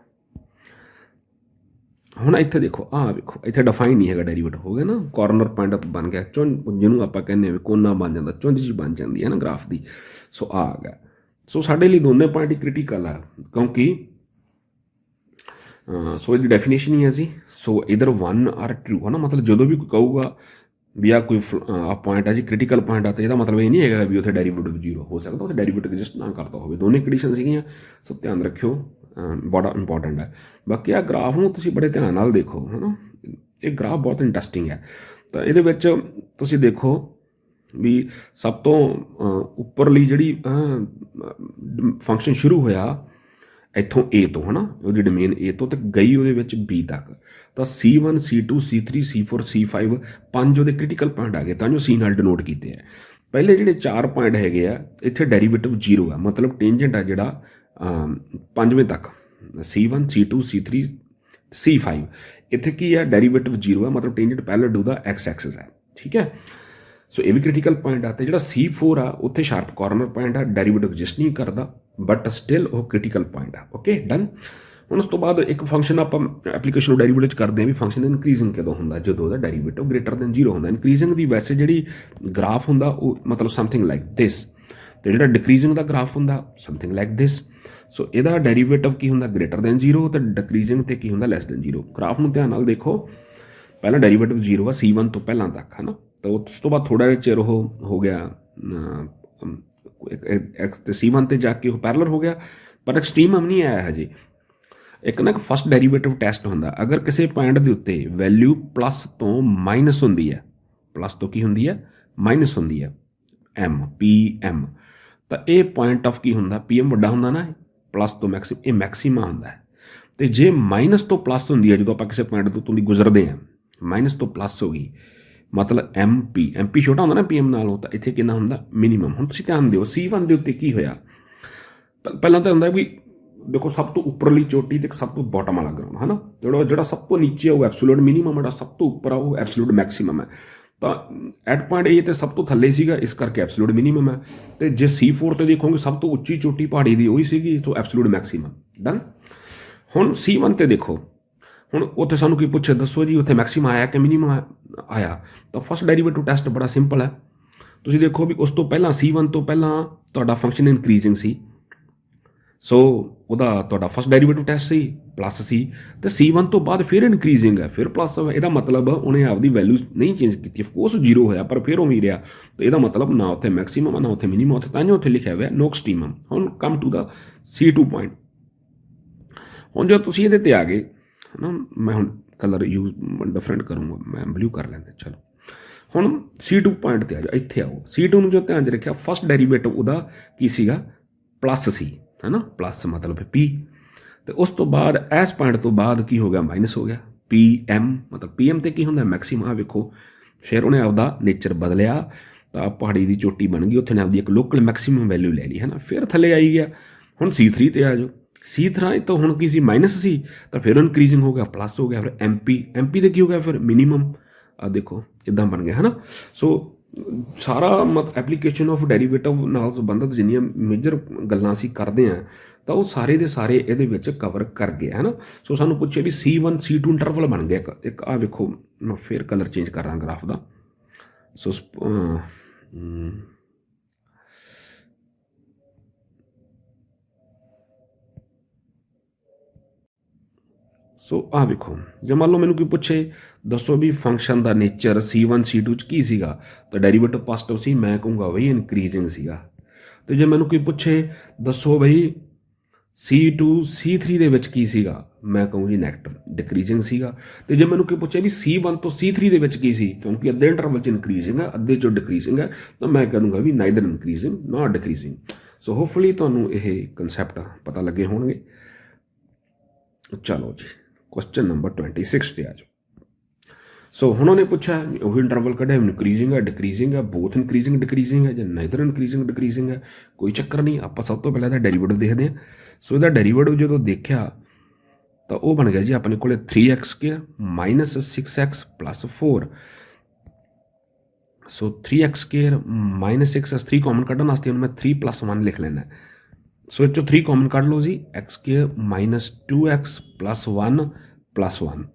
ਹੁਣ ਇੱਥੇ ਦੇਖੋ, ਆਹ ਵੇਖੋ ਇੱਥੇ ਡਿਫਾਈਨ ਨਹੀਂ ਹੈਗਾ, ਡੈਰੀਵੇਟਿਵ ਹੋ ਗਿਆ ਨਾ, ਕਾਰਨਰ ਪੁਆਇੰਟ ਬਣ ਗਿਆ, ਜਿਹਨੂੰ ਆਪਾਂ ਕਹਿੰਦੇ ਹਾਂ ਕੋਨਾ ਬਣ ਜਾਂਦਾ, ਚੁੰਝ ਜੀ ਬਣ ਜਾਂਦੀ ਹੈ ਨਾ ਗ੍ਰਾਫ ਦੀ। ਸੋ ਆ ਗਿਆ। ਸੋ ਸਾਡੇ ਲਈ ਦੋਨੇ ਪੁਆਇੰਟ ਹੀ ਕ੍ਰਿਟੀਕਲ ਆ, ਕਿਉਂਕਿ ਸੋ ਇਹਦੀ ਡੈਫੀਨੇਸ਼ਨ ਹੀ ਹੈ ਜੀ। ਸੋ ਇਧਰ 1 ਆਰ ਟਰੂ ਹੈ ਨਾ, ਮਤਲਬ ਜਦੋਂ ਵੀ ਕੋਈ ਕਹੂਗਾ ਵੀ ਆ ਕੋਈ ਪੁਆਇੰਟ ਹੈ ਜੀ ਕ੍ਰਿਟੀਕਲ ਪੁਆਇੰਟ ਆ, ਤਾਂ ਇਹਦਾ ਮਤਲਬ ਇਹ ਨਹੀਂ ਹੈਗਾ ਵੀ ਉੱਥੇ ਡੈਰੀਵੇਟਿਵ 0 ਹੋ ਸਕਦਾ, ਉੱਥੇ ਡੈਰੀਵੇਟਿਵ ਐਗਜ਼ਿਸਟ ਨਾ ਕਰਦਾ ਹੋਵੇ। ਦੋਨੇ ਕੰਡੀਸ਼ਨ ਸੀਗੀਆਂ। ਸੋ ਧਿਆਨ ਰੱਖਿਓ, ਬੜਾ ਇੰਪੋਰਟੈਂਟ ਹੈ। ਬਾਕੀ ਆ ਗ੍ਰਾਫ ਨੂੰ ਤੁਸੀਂ ਬੜੇ ਧਿਆਨ ਨਾਲ ਦੇਖੋ ਹੈ ਨਾ, ਇਹ ਗ੍ਰਾਫ ਬਹੁਤ ਇੰਟਰਸਟਿੰਗ ਹੈ। ਤਾਂ ਇਹਦੇ ਵਿੱਚ ਤੁਸੀਂ ਦੇਖੋ ਵੀ ਸਭ ਤੋਂ ਉੱਪਰਲੀ ਜਿਹੜੀ ਫੰਕਸ਼ਨ ਸ਼ੁਰੂ ਹੋਇਆ ਇੱਥੋਂ A ਤੋਂ ਹੈ ਨਾ, ਉਹਦੀ ਡੋਮੇਨ A ਤੋਂ, ਤੇ ਗਈ ਉਹਦੇ ਵਿੱਚ B ਤੱਕ। ਤਾਂ C1 C2 C3 C4 C5 5 ਉਹਦੇ ਕ੍ਰਿਟੀਕਲ ਪੁਆਇੰਟ ਆ ਗਏ, ਤਾਂ ਜੋ C ਨਾਲ ਡਿਨੋਟ ਕੀਤੇ ਆ। ਪਹਿਲੇ ਜਿਹੜੇ 4 ਪੁਆਇੰਟ ਹੈਗੇ ਆ, ਇੱਥੇ ਡੈਰੀਵੇਟਿਵ 0 ਆ, ਮਤਲਬ ਟੇਂਜੈਂਟ ਆ ਜਿਹੜਾ 5ਵੇਂ ਤੱਕ C1 C2 C3 C5, ਇੱਥੇ ਕੀ ਹੈ ਡੈਰੀਵੇਟਿਵ 0 ਆ, ਮਤਲਬ tangent parallel to the x axis ਹੈ। ਠੀਕ ਹੈ। ਸੋ ਇਹ ਵੀ ਕ੍ਰਿਟੀਕਲ ਪੁਆਇੰਟ ਆ। ਤੇ ਜਿਹੜਾ C4 ਆ ਉੱਥੇ ਸ਼ਾਰਪ ਕਾਰਨਰ ਪੁਆਇੰਟ ਆ, ਡੈਰੀਵੇਟਿਵ ਐਗਜ਼ਿਸਟ ਨਹੀਂ ਕਰਦਾ, ਬਟ ਸਟਿਲ ਉਹ ਕ੍ਰਿਟੀਕਲ ਪੁਆਇੰਟ ਆ। Okay done. ਹੁਣ ਉਸ ਤੋਂ ਬਾਅਦ ਇੱਕ ਫੰਕਸ਼ਨ ਆਪਾਂ ਐਪਲੀਕੇਸ਼ਨ ਨੂੰ ਡੈਰੀਵੇਟਿਵ 'ਚ ਕਰਦੇ ਹਾਂ ਵੀ ਫੰਕਸ਼ਨ ਦਾ ਇਨਕਰੀਜ਼ਿੰਗ ਕਦੋਂ ਹੁੰਦਾ, ਜਦੋਂ ਉਹਦਾ ਡੈਰੀਵੇਟਿਵ ਗ੍ਰੇਟਰ ਦੈਨ 0 ਹੁੰਦਾ। ਇਨਕਰੀਜ਼ਿੰਗ ਦੀ ਵੈਸੇ ਜਿਹੜੀ ਗ੍ਰਾਫ ਹੁੰਦਾ ਉਹ ਮਤਲਬ ਸਮਥਿੰਗ ਲਾਈਕ ਦਿਸ, ਤੇ ਜਿਹੜਾ ਡਿਕਰੀਜ਼ਿੰਗ ਦਾ ਗ੍ਰਾਫ ਹੁੰਦਾ ਸਮਥਿੰਗ ਲਾਈਕ ਦਿਸ। ਸੋ ਇਹਦਾ ਡੈਰੀਵੇਟਿਵ ਕੀ ਹੁੰਦਾ ਗ੍ਰੇਟਰ ਦੈਨ 0, ਤੇ ਡਿਕਰੀਜ਼ਿੰਗ ਤੇ ਕੀ ਹੁੰਦਾ ਲੈਸ ਦੈਨ 0। ਗ੍ਰਾਫ ਨੂੰ ਧਿਆਨ ਨਾਲ ਦੇਖੋ, ਪਹਿਲਾਂ ਡੈਰੀਵੇਟਿਵ 0 ਆ C1 ਤੋਂ ਪਹਿਲਾਂ ਤੱਕ ਹੈ ਨਾ, ਤਾਂ ਉਸ ਤੋਂ ਬਾਅਦ ਥੋੜ੍ਹਾ ਜਿਹਾ ਚਿਰ ਉਹ ਹੋ ਗਿਆ ਤੇ C1 ਤੇ ਜਾ ਕੇ ਉਹ ਪੈਰਲਲ ਹੋ ਗਿਆ, ਪਰ ਐਕਸਟ੍ਰੀਮਮ ਨਹੀਂ ਆਇਆ ਹਜੇ। ਇੱਕ ਨਾ ਫਸਟ ਡੈਰੀਵੇਟਿਵ ਟੈਸਟ ਹੁੰਦਾ, ਅਗਰ ਕਿਸੇ ਪੁਆਇੰਟ ਦੇ ਉੱਤੇ ਵੈਲਿਊ ਪਲੱਸ ਤੋਂ ਮਾਈਨਸ ਹੁੰਦੀ ਹੈ, ਪਲੱਸ ਤੋਂ ਕੀ ਹੁੰਦੀ ਹੈ ਮਾਈਨਸ ਹੁੰਦੀ ਹੈ PM, ਤਾਂ ਇਹ ਪੁਆਇੰਟ ਆਫ ਕੀ ਹੁੰਦਾ PM ਵੱਡਾ ਹੁੰਦਾ ਨਾ, ਪਲੱਸ ਤੋਂ ਇਹ ਮੈਕਸੀਮਾ ਹੁੰਦਾ ਹੈ। ਤੇ ਜੇ ਮਾਈਨਸ ਤੋਂ ਪਲੱਸ ਹੁੰਦੀ ਹੈ, ਜਦੋਂ ਆਪਾਂ ਕਿਸੇ ਪੁਆਇੰਟ ਤੋਂ ਦੀ ਗੁਜ਼ਰਦੇ ਹਾਂ, ਮਾਈਨਸ ਤੋਂ ਪਲੱਸ ਹੋ ਗਈ, ਮਤਲਬ MP ਛੋਟਾ ਹੁੰਦਾ ਨਾ PM ਨਾਲੋਂ, ਤਾਂ ਇੱਥੇ ਕਿੰਨਾ ਹੁੰਦਾ ਮਿਨੀਮਮ। ਹੁਣ ਤੁਸੀਂ ਧਿਆਨ ਦਿਓ C1 ਦੇ ਉੱਤੇ ਕੀ ਹੋਇਆ, ਪਹਿਲਾਂ ਤਾਂ ਹੁੰਦਾ ਵੀ ਦੇਖੋ ਸਭ ਤੋਂ ਉੱਪਰਲੀ ਚੋਟੀ ਤੇ ਸਭ ਤੋਂ ਬਾਟਮ ਵਾਲਾ ਗਰਾਊਂਡ ਹੈ ਨਾ, ਜਿਹੜਾ ਸਭ ਤੋਂ ਨੀਚੇ ਉਹ ਐਬਸੋਲੂਟ ਮਿਨੀਮਮ, ਜਿਹੜਾ ਸਭ ਤੋਂ ਉੱਪਰ ਆ ਉਹ ਐਬਸੋਲੂਟ ਮੈਕਸੀਮਮ ਹੈ। ਤਾਂ ਐਟ ਪੁਆਇੰਟ A ਤੇ ਸਭ ਤੋਂ ਥੱਲੇ ਸੀਗਾ, ਇਸ ਕਰਕੇ ਐਬਸੋਲੂਟ ਮਿਨੀਮਮ ਹੈ। ਤੇ ਜੇ C4 ਤੇ ਦੇਖੋਗੇ ਸਭ ਤੋਂ ਉੱਚੀ ਚੋਟੀ ਪਹਾੜੀ ਦੀ ਉਹੀ ਸੀਗੀ, ਤੋਂ ਐਬਸੋਲੂਟ ਮੈਕਸੀਮਮ। ਡਨ। ਹੁਣ C1 ਤੇ ਦੇਖੋ, ਹੁਣ ਉੱਥੇ ਸਾਨੂੰ ਕੀ ਪੁੱਛੇ, ਦੱਸੋ ਜੀ ਉੱਥੇ ਮੈਕਸੀਮਮ ਆਇਆ ਕਿ ਮਿਨੀਮਮ ਆਇਆ। ਤਾਂ ਫਸਟ ਡੈਰੀਵੇਟਿਵ ਟੈਸਟ ਬੜਾ ਸਿੰਪਲ ਹੈ। ਤੁਸੀਂ ਦੇਖੋ ਵੀ ਉਸ ਤੋਂ ਪਹਿਲਾਂ C1 ਤੋਂ ਪਹਿਲਾਂ ਤੁਹਾਡਾ ਫੰਕਸ਼ਨ ਇਨਕਰੀਜ਼ਿੰਗ ਸੀ, ਸੋ ਉਹਦਾ ਤੁਹਾਡਾ ਫਸਟ ਡੈਰੀਵੇਟਿਵ ਟੈਸਟ ਸੀ ਪਲੱਸ ਸੀ, ਤੇ C1 ਤੋਂ ਬਾਅਦ ਫਿਰ ਇਨਕਰੀਜ਼ਿੰਗ ਹੈ, ਫਿਰ ਪਲੱਸ ਹੈ। ਇਹਦਾ ਮਤਲਬ ਉਹਨੇ ਆਪਦੀ ਵੈਲਿਊ ਨਹੀਂ ਚੇਂਜ ਕੀਤੀ, ਅਫਕੋਰਸ 0 ਹੋਇਆ ਪਰ ਫਿਰ ਉਵੇਂ ਹੀ ਰਿਹਾ। ਤਾਂ ਇਹਦਾ ਮਤਲਬ ਨਾ ਉੱਥੇ ਮੈਕਸੀਮਮ ਆ ਨਾ ਉੱਥੇ ਮਿਨੀਮਮ, ਉੱਥੇ ਤਾਂ ਉੱਥੇ ਲਿਖਿਆ ਹੋਇਆ ਨੋ ਐਕਸਟ੍ਰੀਮਮ। ਹੁਣ come to the C2 point. ਹੁਣ ਜਦੋਂ ਤੁਸੀਂ ਇਹਦੇ ਤੇ ਆ ਗਏ ਹੈ ਨਾ, ਮੈਂ ਹੁਣ ਕਲਰ ਯੂਜ਼ ਡਿਫਰੈਂਟ ਕਰੂੰਗਾ, ਮੈਂ ਬਲੂ ਕਰ ਲੈਂਦਾ। ਚਲੋ ਹੁਣ C2 ਪੁਆਇੰਟ ਤੇ ਆ ਜਾ, ਇੱਥੇ ਆਓ। C2 ਨੂੰ ਜੋ ਧਿਆਨ 'ਚ ਰੱਖਿਆ, ਫਸਟ ਡੈਰੀਵੇਟਿਵ ਉਹਦਾ ਕੀ ਸੀਗਾ ਪਲੱਸ ਸੀ ਹੈ ਨਾ, ਪਲੱਸ ਮਤਲਬ P, ਤੇ ਉਸ ਤੋਂ ਬਾਅਦ ਇਸ ਪੁਆਇੰਟ ਤੋਂ ਬਾਅਦ ਕੀ ਹੋ ਗਿਆ ਮਾਈਨਸ ਹੋ ਗਿਆ PM, ਮਤਲਬ PM ਤੇ ਕੀ ਹੁੰਦਾ ਮੈਕਸੀਮਮ। ਆ ਵੇਖੋ ਫਿਰ ਉਹਨੇ ਆਪਦਾ ਨੇਚਰ ਬਦਲਿਆ, ਤਾਂ ਪਹਾੜੀ ਦੀ ਚੋਟੀ ਬਣ ਗਈ, ਉੱਥੇ ਨੇ ਆਪਦੀ ਇੱਕ ਲੋਕਲ ਮੈਕਸੀਮਮ ਵੈਲਿਊ ਲੈ ਲਈ ਹੈ ਨਾ, ਫਿਰ ਥੱਲੇ ਆਈ ਗਿਆ। ਹੁਣ C3 ਤੇ ਆ ਜਾਓ, C3 ਤੋਂ ਹੁਣ ਕੀ ਸੀ ਮਾਈਨਸ ਸੀ, ਤਾਂ ਫਿਰ ਇਨਕਰੀਜ਼ਿੰਗ ਹੋ ਗਿਆ ਪਲੱਸ ਹੋ ਗਿਆ, ਫਿਰ MP ਤੇ ਕੀ ਹੋ ਗਿਆ ਫਿਰ ਮਿਨੀਮਮ। ਆ ਦੇਖੋ ਇੱਦਾਂ ਬਣ ਗਿਆ ਹੈ ਨਾ। ਸੋ ਸਾਰਾ ਐਪਲੀਕੇਸ਼ਨ ਆਫ ਡੈਰੀਵੇਟਿਵ ਨਾਲ ਸੰਬੰਧਿਤ ਜਿੰਨੀਆਂ ਮੇਜਰ ਗੱਲਾਂ ਅਸੀਂ ਕਰਦੇ ਹਾਂ, ਤਾਂ ਉਹ ਸਾਰੇ ਦੇ ਸਾਰੇ ਇਹਦੇ ਵਿੱਚ ਕਵਰ ਕਰ ਗਏ ਹੈ ਨਾ। ਸੋ ਸਾਨੂੰ ਪੁੱਛੇ ਵੀ C1 C2 ਇੰਟਰਵਲ ਬਣ ਗਿਆ ਇੱਕ। ਆ ਵੇਖੋ ਮੈਂ ਫਿਰ ਕਲਰ ਚੇਂਜ ਕਰਾਂ ਗ੍ਰਾਫ ਦਾ। ਸੋ ਆਹ ਵੇਖੋ, ਜੇ ਮੰਨ ਲਓ ਮੈਨੂੰ ਕੋਈ ਪੁੱਛੇ ਦੱਸੋ ਵੀ ਫੰਕਸ਼ਨ ਦਾ ਨੇਚਰ C1 C2 'ਚ ਕੀ ਸੀਗਾ, ਤਾਂ ਡੈਰੀਵੇਟਿਵ ਪੋਜ਼ਿਟਿਵ ਸੀ, ਮੈਂ ਕਹੂੰਗਾ ਬਈ ਇਨਕਰੀਜ਼ਿੰਗ ਸੀਗਾ। ਤੇ ਜੇ ਮੈਨੂੰ ਕੋਈ ਪੁੱਛੇ ਦੱਸੋ ਬਈ C2 C3 ਦੇ ਵਿੱਚ ਕੀ ਸੀਗਾ, ਮੈਂ ਕਹੂੰ ਜੀ ਨੈਗੇਟਿਵ ਡਿਕਰੀਜ਼ਿੰਗ ਸੀਗਾ। ਤੇ ਜੇ ਮੈਨੂੰ ਕੋਈ ਪੁੱਛੇ ਵੀ C1 ਤੋਂ C3 ਦੇ ਵਿੱਚ ਕੀ ਸੀ, ਕਿਉਂਕਿ ਅੱਧੇ ਇੰਟਰਵਲ 'ਚ ਇਨਕਰੀਜ਼ਿੰਗ ਹੈ, ਅੱਧੇ 'ਚੋਂ ਡਿਕਰੀਜ਼ਿੰਗ ਹੈ, ਤਾਂ ਮੈਂ ਕਹੂੰਗਾ ਵੀ ਨਾਈਦਰ ਇਨਕਰੀਜ਼ਿੰਗ ਨਾਟ ਡਿਕਰੀਜ਼ਿੰਗ। ਸੋ ਹੋਪਫੁਲੀ ਤੁਹਾਨੂੰ ਇਹ ਕਨਸੈਪਟ ਪਤਾ ਲੱਗੇ ਹੋਣਗੇ। ਚਲੋ ਜੀ, क्वेश्चन नंबर 26 ਤੇ ਆ ਜਾਓ। ਸੋ ਹੁਣ ਉਹਨੇ ਪੁੱਛਿਆ ਉਹੀ ਇੰਟਰਵਲ ਕੱਢਿਆ, ਇਨਕਰੀਜ਼ਿੰਗ ਹੈ ਡਿਕਰੀਜ਼ਿੰਗ ਹੈ, ਬੋਥ ਇਨਕਰੀਜ਼ਿੰਗ ਡਿਕਰੀਜ਼ਿੰਗ ਹੈ ਜਾਂ ਨਾਈਦਰ ਇਨਕਰੀਜ਼ਿੰਗ ਡਿਕਰੀਜ਼ਿੰਗ ਹੈ, ਕੋਈ ਚੱਕਰ ਨਹੀਂ। ਆਪਾਂ ਸਭ ਤੋਂ ਪਹਿਲਾਂ ਇਹਦਾ ਡੈਰੀਵੇਟਿਵ ਦੇਖਦੇ ਹਾਂ। ਸੋ ਇਹਦਾ ਡੈਰੀਵੇਟਿਵ ਜਦੋਂ ਦੇਖਿਆ ਤਾਂ ਉਹ ਬਣ ਗਿਆ ਜੀ ਆਪਣੇ ਕੋਲ 3x² ਮਾਈਨਸ 6x ਪਲੱਸ 4। ਸੋ 3x² ਮਾਈਨਸ 6x 3 ਕਾਮਨ ਕੱਢਣ ਵਾਸਤੇ ਹੁਣ ਮੈਂ 3 + 1 ਲਿਖ ਲੈਣਾ। ਸੋ ਇਹ 'ਚੋਂ 3 ਕਾਮਨ ਕੱਢ ਲਓ ਜੀ, x² minus 2x plus 1 plus 1।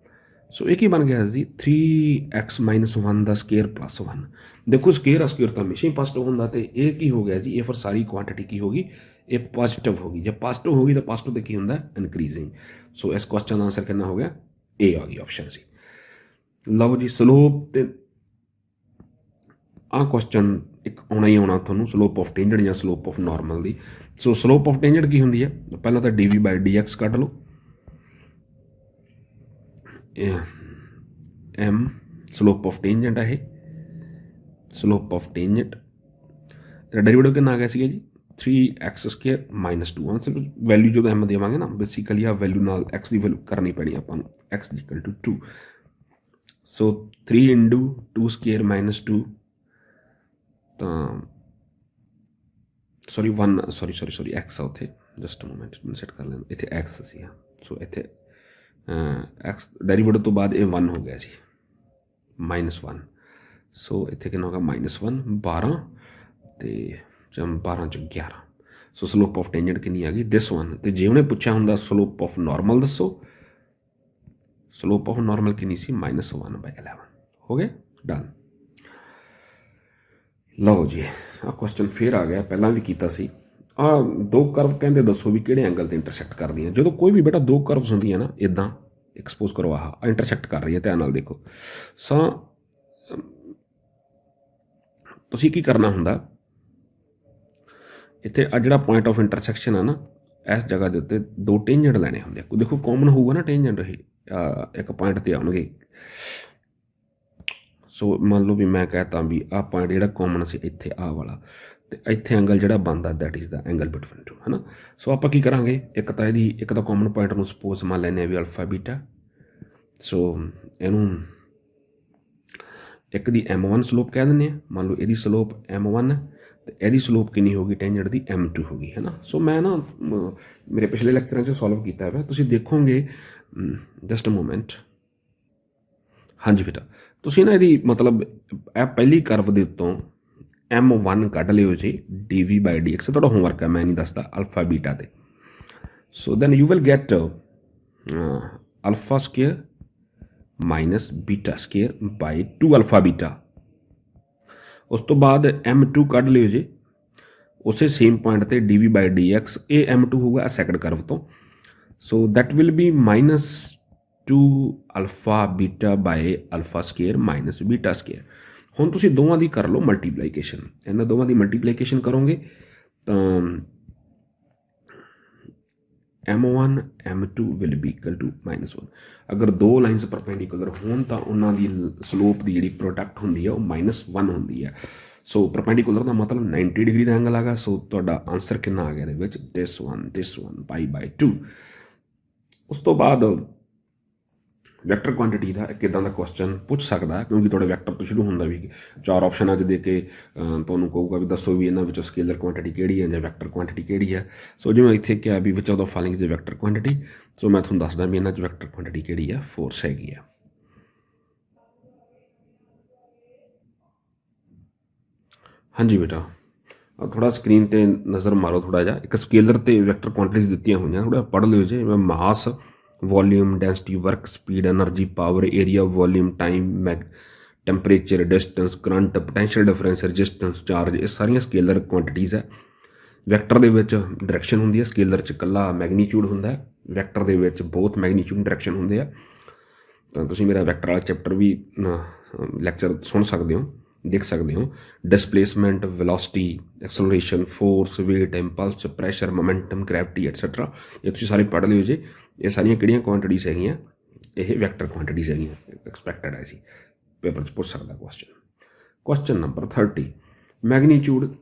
ਸੋ ਇਹ ਕੀ ਬਣ ਗਿਆ ਜੀ 3x ਮਾਈਨਸ 1 ਦਾ ਸਕੇਅਰ ਪਲੱਸ 1। ਦੇਖੋ ਸਕੇਅਰ ਤਾਂ ਹਮੇਸ਼ਾ ਹੀ ਪੋਜ਼ੀਟਿਵ ਹੁੰਦਾ, ਅਤੇ ਇਹ ਕੀ ਹੋ ਗਿਆ ਜੀ, ਇਹ ਫਿਰ ਸਾਰੀ ਕੁਆਂਟਿਟੀ ਕੀ ਹੋ ਗਈ, ਇਹ ਪੋਜ਼ੀਟਿਵ ਹੋ ਗਈ। ਜੇ ਪੋਜ਼ੀਟਿਵ ਹੋ ਗਈ ਤਾਂ ਪੋਜ਼ੀਟਿਵ 'ਤੇ ਕੀ ਹੁੰਦਾ, ਇਨਕਰੀਜ਼ਿੰਗ। ਸੋ ਇਸ ਕੁਐਸਚਨ ਦਾ ਆਂਸਰ ਕਿੰਨਾ ਹੋ ਗਿਆ, ਏ ਆ ਗਈ ਆਪਸ਼ਨ ਸੀ। ਲਓ ਜੀ ਸਲੋਪ ਤੇ ਆਹ ਕੁਐਸਚਨ ਇੱਕ ਆਉਣਾ ਹੀ ਆਉਣਾ ਤੁਹਾਨੂੰ, ਸਲੋਪ ਆਫ ਟੇਂਜੈਂਟ ਜਾਂ slope of normal the. So slope of ਟੇਂਜੈਂਟ ਕੀ ਹੁੰਦੀ ਹੈ, ਪਹਿਲਾਂ ਤਾਂ dv/dx ਕੱਢ ਲਓ, m ਸਲੋਪ ਆਫ ਟੇਂਜੈਂਟ ਹੈ ਇਹ, ਸਲੋਪ ਆਫ ਟੇਂਜੈਂਟ। ਡੈਰੀਵੇਟਿਵ ਕਿੰਨਾ ਆ ਗਿਆ ਸੀਗਾ ਜੀ 3x² ਮਾਈਨਸ 2। ਆਂਸਰ ਵੈਲਿਊ ਜਦੋਂ m ਦੇਵਾਂਗੇ ਨਾ, ਬੇਸਿਕਲੀ ਆ ਵੈਲਿਊ ਨਾਲ x ਦੀ ਵੈਲਿਊ ਕਰਨੀ ਪੈਣੀ ਆਪਾਂ ਨੂੰ, x = 2। ਸੋ 3 × 2² ਮਾਈਨਸ 2 ਤਾਂ ਸੋਰੀ 1 ਸੋਰੀ x ਆ ਉੱਥੇ, ਜਸਟ ਮੂਮੈਂਟ ਨੂੰ ਸੈੱਟ ਕਰ ਲੈਂਦਾ, ਇੱਥੇ x ਸੀ। ਸੋ ਇੱਥੇ x ਡੈਰੀਵੇਟਿਵ ਤੋਂ ਬਾਅਦ ਇਹ 1 ਹੋ ਗਿਆ ਜੀ -1। ਸੋ ਇੱਥੇ ਕਿੰਨਾ ਹੋਗਾ -1 12 ਅਤੇ 12 ਚ 11। ਸੋ ਸਲੋਪ ਆਫ ਟੇਂਜੈਂਟ ਕਿੰਨੀ ਆ ਗਈ ਦਿਸ 1। ਅਤੇ ਜੇ ਉਹਨੇ ਪੁੱਛਿਆ ਹੁੰਦਾ ਸਲੋਪ ਆਫ ਨਾਰਮਲ ਦੱਸੋ, ਸਲੋਪ ਆਫ ਨਾਰਮਲ ਕਿੰਨੀ ਸੀ -1/11। ਹੋ ਗਿਆ ਡਨ। ਲਓ ਜੀ ਆਹ ਕੁਐਸਚਨ ਫਿਰ ਆ ਗਿਆ, ਪਹਿਲਾਂ ਵੀ ਕੀਤਾ ਸੀ। ਆਹ 2 ਕਰਵ ਕਹਿੰਦੇ ਦੱਸੋ ਵੀ ਕਿਹੜੇ ਐਂਗਲ 'ਤੇ ਇੰਟਰਸੈਕਟ ਕਰਦੀਆਂ। ਜਦੋਂ ਕੋਈ ਵੀ ਬੇਟਾ 2 ਕਰਵਸ ਹੁੰਦੀਆਂ ਨਾ, ਇੱਦਾਂ ਐਕਸਪੋਜ਼ ਕਰੋ, ਆਹ ਇੰਟਰਸੈਕਟ ਕਰ ਰਹੀ ਹੈ, ਧਿਆਨ ਨਾਲ ਦੇਖੋ। ਤੁਸੀਂ ਕੀ ਕਰਨਾ ਹੁੰਦਾ, ਇੱਥੇ ਆ ਜਿਹੜਾ ਪੁਆਇੰਟ ਆਫ ਇੰਟਰਸੈਕਸ਼ਨ ਆ ਨਾ, ਇਸ ਜਗ੍ਹਾ ਦੇ ਉੱਤੇ 2 ਟੇਂਜੈਂਟ ਲੈਣੇ ਹੁੰਦੇ ਆ। ਦੇਖੋ ਕਾਮਨ ਹੋਊਗਾ ਨਾ ਟੇਂਜੈਂਟ, ਇਹ ਇੱਕ ਪੁਆਇੰਟ 'ਤੇ ਆਉਣਗੇ। ਸੋ ਮੰਨ ਲਓ ਵੀ ਮੈਂ ਕਹਿਤਾ ਵੀ ਆਹ ਪੁਆਇੰਟ ਜਿਹੜਾ ਕਾਮਨ ਸੀ ਇੱਥੇ ਆਹ ਵਾਲਾ, ਅਤੇ ਇੱਥੇ ਐਂਗਲ ਜਿਹੜਾ ਬਣਦਾ that is the angle between two, ਹੈ ਨਾ। ਸੋ ਆਪਾਂ ਕੀ ਕਰਾਂਗੇ, ਇੱਕ ਤਾਂ ਕਾਮਨ ਪੁਆਇੰਟ ਨੂੰ ਸਪੋਜ਼ ਮੰਨ ਲੈਂਦੇ ਹਾਂ ਵੀ α β। ਸੋ ਇਹਨੂੰ ਇੱਕ ਦੀ m1 ਸਲੋਪ ਕਹਿ ਦਿੰਦੇ ਹਾਂ। ਮੰਨ ਲਓ ਇਹਦੀ ਸਲੋਪ m1 ਹੈ ਅਤੇ ਇਹਦੀ ਸਲੋਪ ਕਿੰਨੀ ਹੋ ਗਈ ਟੇਂਜੈਂਟ ਦੀ m2 ਹੋ ਗਈ, ਹੈ ਨਾ। ਸੋ ਮੈਂ ਨਾ ਮੇਰੇ ਪਿਛਲੇ ਲੈਕਚਰਾਂ 'ਚ ਸੋਲਵ ਕੀਤਾ ਹੋਇਆ, ਤੁਸੀਂ ਦੇਖੋਗੇ, ਜਸਟ ਮੂਮੈਂਟ। ਹਾਂਜੀ ਬੇਟਾ, ਤੁਸੀਂ ਨਾ ਇਹਦੀ ਮਤਲਬ ਇਹ ਪਹਿਲੀ ਕਰਵ ਦੇ ਉੱਤੋਂ m1 ਕੱਢ ਲਿਓ ਜੀ dv/dx। ਤੁਹਾਡਾ ਹੋਮਵਰਕ ਹੈ, ਮੈਂ ਨਹੀਂ ਦੱਸਦਾ, α β 'ਤੇ। So then you will get α² minus β² by 2 α β। ਉਸ ਤੋਂ ਬਾਅਦ m2 ਕੱਢ ਲਿਓ ਜੀ ਉਸੇ ਸੇਮ ਪੁਆਇੰਟ 'ਤੇ dv/dx। ਇਹ m2 ਹੋਊਗਾ ਸੈਕੰਡ ਕਰਵ ਤੋਂ। So that will be -2 α β by α² minus β²। ਹੁਣ ਤੁਸੀਂ ਦੋਵਾਂ ਦੀ ਕਰ ਲਓ ਮਲਟੀਪਲਾਈਕੇਸ਼ਨ। ਇਹਨਾਂ ਦੋਵਾਂ ਦੀ ਮਲਟੀਪਲਾਈਕੇਸ਼ਨ ਕਰੋਗੇ ਤਾਂ m1 m2 will be equal to -1। ਅਗਰ 2 ਲਾਈਨਸ ਪਰਪੈਂਡੀਕੂਲਰ ਹੋਣ ਤਾਂ ਉਹਨਾਂ ਦੀ ਸਲੋਪ ਦੀ ਜਿਹੜੀ ਪ੍ਰੋਡਕਟ ਹੁੰਦੀ ਹੈ ਉਹ -1 ਹੁੰਦੀ ਹੈ। ਸੋ ਪਰਪੈਂਡੀਕੂਲਰ ਦਾ ਮਤਲਬ 90 ਡਿਗਰੀ ਦਾ ਐਂਗਲ ਆ ਗਿਆ। ਸੋ ਤੁਹਾਡਾ ਆਂਸਰ ਕਿੰਨਾ ਆ ਗਿਆ ਇਹਦੇ ਵਿੱਚ this one π/2। ਉਸ ਤੋਂ ਬਾਅਦ ਵੈਕਟਰ ਕੁਆਂਟਿਟੀ ਦਾ ਇੱਕ ਇੱਦਾਂ ਦਾ ਕੁਐਸਚਨ ਪੁੱਛ ਸਕਦਾ, ਕਿਉਂਕਿ ਤੁਹਾਡੇ ਵੈਕਟਰ ਤੋਂ ਸ਼ੁਰੂ ਹੁੰਦਾ ਵੀ 4 ਆਪਸ਼ਨਾਂ 'ਚ ਦੇ ਕੇ ਤੁਹਾਨੂੰ ਕਹੂਗਾ ਵੀ ਦੱਸੋ ਵੀ ਇਹਨਾਂ ਵਿੱਚੋਂ ਸਕੇਲਰ ਕੁਆਂਟਿਟੀ ਕਿਹੜੀ ਹੈ ਜਾਂ ਵੈਕਟਰ ਕੁਆਂਟਿਟੀ ਕਿਹੜੀ ਹੈ। ਸੋ ਜਿਵੇਂ ਇੱਥੇ ਕਿਹਾ ਵੀ which of the following is vector quantity. So ਮੈਂ ਤੁਹਾਨੂੰ ਦੱਸਦਾ ਵੀ ਇਹਨਾਂ 'ਚ ਵੈਕਟਰ ਕੁਆਂਟਿਟੀ ਕਿਹੜੀ ਹੈ, ਫੋਰਸ ਹੈਗੀ ਆ। ਹਾਂਜੀ ਬੇਟਾ, ਥੋੜ੍ਹਾ ਸਕਰੀਨ 'ਤੇ ਨਜ਼ਰ ਮਾਰੋ ਥੋੜ੍ਹਾ ਜਿਹਾ। ਇੱਕ ਸਕੇਲਰ 'ਤੇ ਵੈਕਟਰ ਕੁਆਂਟਿਟੀਜ਼ ਦਿੱਤੀਆਂ ਹੋਈਆਂ, ਥੋੜ੍ਹਾ ਪੜ੍ਹ ਲਿਓ ਜੀ। ਜਿਵੇਂ mass, volume, density, work, speed, energy, power, area, volume, time, temperature, distance, current, potential difference, resistance, charge, ਇਹ ਸਾਰੀਆਂ ਸਕੇਲਰ ਕੁਆਂਟਿਟੀਜ਼ ਹੈ। ਵੈਕਟਰ ਦੇ ਵਿੱਚ ਡਾਇਰੈਕਸ਼ਨ ਹੁੰਦੀ ਹੈ, ਸਕੇਲਰ 'ਚ ਇਕੱਲਾ ਮੈਗਨੀਚਿਊਡ ਹੁੰਦਾ ਹੈ, ਵੈਕਟਰ ਦੇ ਵਿੱਚ ਬਹੁਤ ਮੈਗਨੀਚਿਊਡ ਡਾਇਰੈਕਸ਼ਨ ਹੁੰਦੇ ਆ। ਤਾਂ ਤੁਸੀਂ ਮੇਰਾ ਵੈਕਟਰ ਵਾਲਾ ਚੈਪਟਰ ਵੀ ਲੈਕਚਰ ਸੁਣ ਸਕਦੇ ਹੋ, ਦੇਖ ਸਕਦੇ ਹੋ। Displacement, velocity, acceleration, force, weight, impulse, pressure, momentum, gravity etcetera, ਇਹ ਤੁਸੀਂ ਸਾਰੇ ਪੜ੍ਹ ਲਿਓ ਜੀ। ਇਹ ਸਾਰੀਆਂ ਕਿਹੜੀਆਂ ਕੁਆਂਟਿਟੀਜ਼ ਹੈਗੀਆਂ, ਇਹ ਵੈਕਟਰ ਕੁਆਂਟਿਟੀਜ਼ ਹੈਗੀਆਂ। ਐਕਸਪੈਕਟਡ ਹੈ ਸੀ ਪੇਪਰ 'ਚ ਪੁੱਛ ਸਕਦਾ ਕੁਐਸਚਨ ਨੰਬਰ 30। ਮੈਗਨੀਚਿਊਡ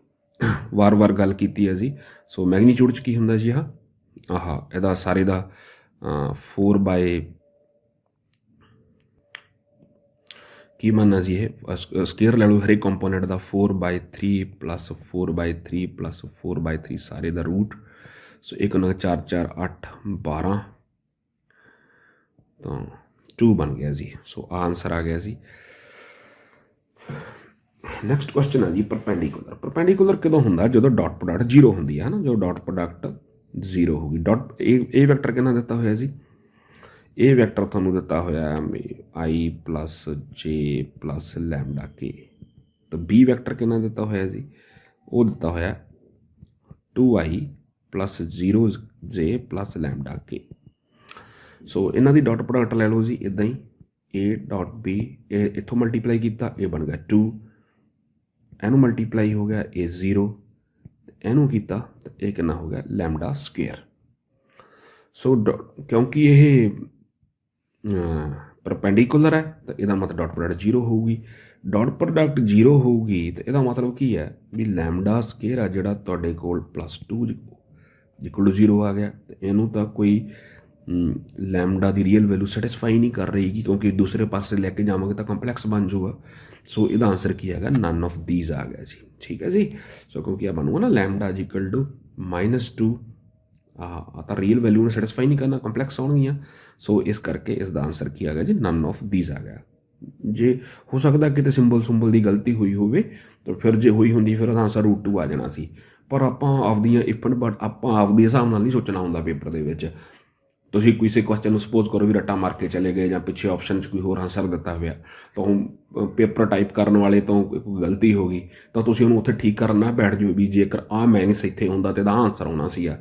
ਵਾਰ ਗੱਲ ਕੀਤੀ ਹੈ ਜੀ। ਸੋ ਮੈਗਨੀਚਿਊਡ 'ਚ ਕੀ ਹੁੰਦਾ ਜੀ, ਇਹਦਾ ਸਾਰੇ ਦਾ 4/3 की बनना जी ये स्केयर ले लो हरेक कंपोनेंट का 4/3 प्लस 4/3 प्लस 4/3 सारे का रूट। सो एक होना 4 4 8 12 तो 2 बन गया जी। सो आंसर आ गया जी। नैक्सट क्वेश्चन है जी परपेंडिकुलर। परपेंडिकुलर कदों होंगे जो डॉट प्रोडक्ट जीरो होंगी है ना, जो डॉट प्रोडक्ट जीरो होगी। डॉट ए वैक्टर कितना दिता होया जी, ए वैक्टर थोनों दिता होया आई प्लस जे प्लस लैमडा के। तो बी वैक्टर कितना दिता होया जी, वो दिता होया 2i plus 0j plus lambda के। सो इन्हों की डॉट प्रोडक्ट लै लो जी इदा ही, ए डॉट बी इतों मल्टीप्लाई किया ये बन गया 2, एनू मल्टीप्लाई हो गया ए 0, एनू किया तो यह कितना हो गया लैमडा स्केयर। सो क्योंकि ये परपेंडिकुलर है तो यदा मतलब डॉट प्रोडक्ट जीरो होगी। डॉट प्रोडक्ट जीरो होगी तो यदा मतलब की है भी लैमडा स्केयर आ जोड़ा तुहाडे कोल +2 इक्वल टू 0 आ गया। तो इनू तो कोई लैमडा की रियल वैल्यू सैटिस्फाई नहीं कर रही है, क्योंकि दूसरे पासे लैके जावांगे तो कंपलैक्स बन जाऊगा। सो इसका आंसर की है नन ऑफ दीज आ गया जी। ठीक है जी। सो क्योंकि यह बनूगा ना लैमडा इक्वल टू -2 तो रियल वैल्यू ने सैटिस्फाई नहीं करना, कंपलैक्स आउणगियां। सो इस करके इसका आंसर की आ गया जी नन ऑफ दीज आ गया। जे हो सकता कि सिंबल सुंबल की गलती हुई हो तो फिर जे हुई होंगी फिर आंसर √2 आ जाना सी। पर आप आपदियां इफन बट आप आपके हिसाब नाल नहीं सोचना होंदा पेपर दे विच। तुसीं किसी क्वेश्चन सपोज करो भी रट्टा मार के चले गए या पिछे ऑप्शन कोई होर आंसर दिता हुआ तो पेपर टाइप करने वाले तो कोई गलती हो गई तो तुसीं उहनूं उत्थे ठीक करन ना बैठ जाओ भी जेकर आ मैनस इत्थे हुंदा तो आंसर आउणा सीगा।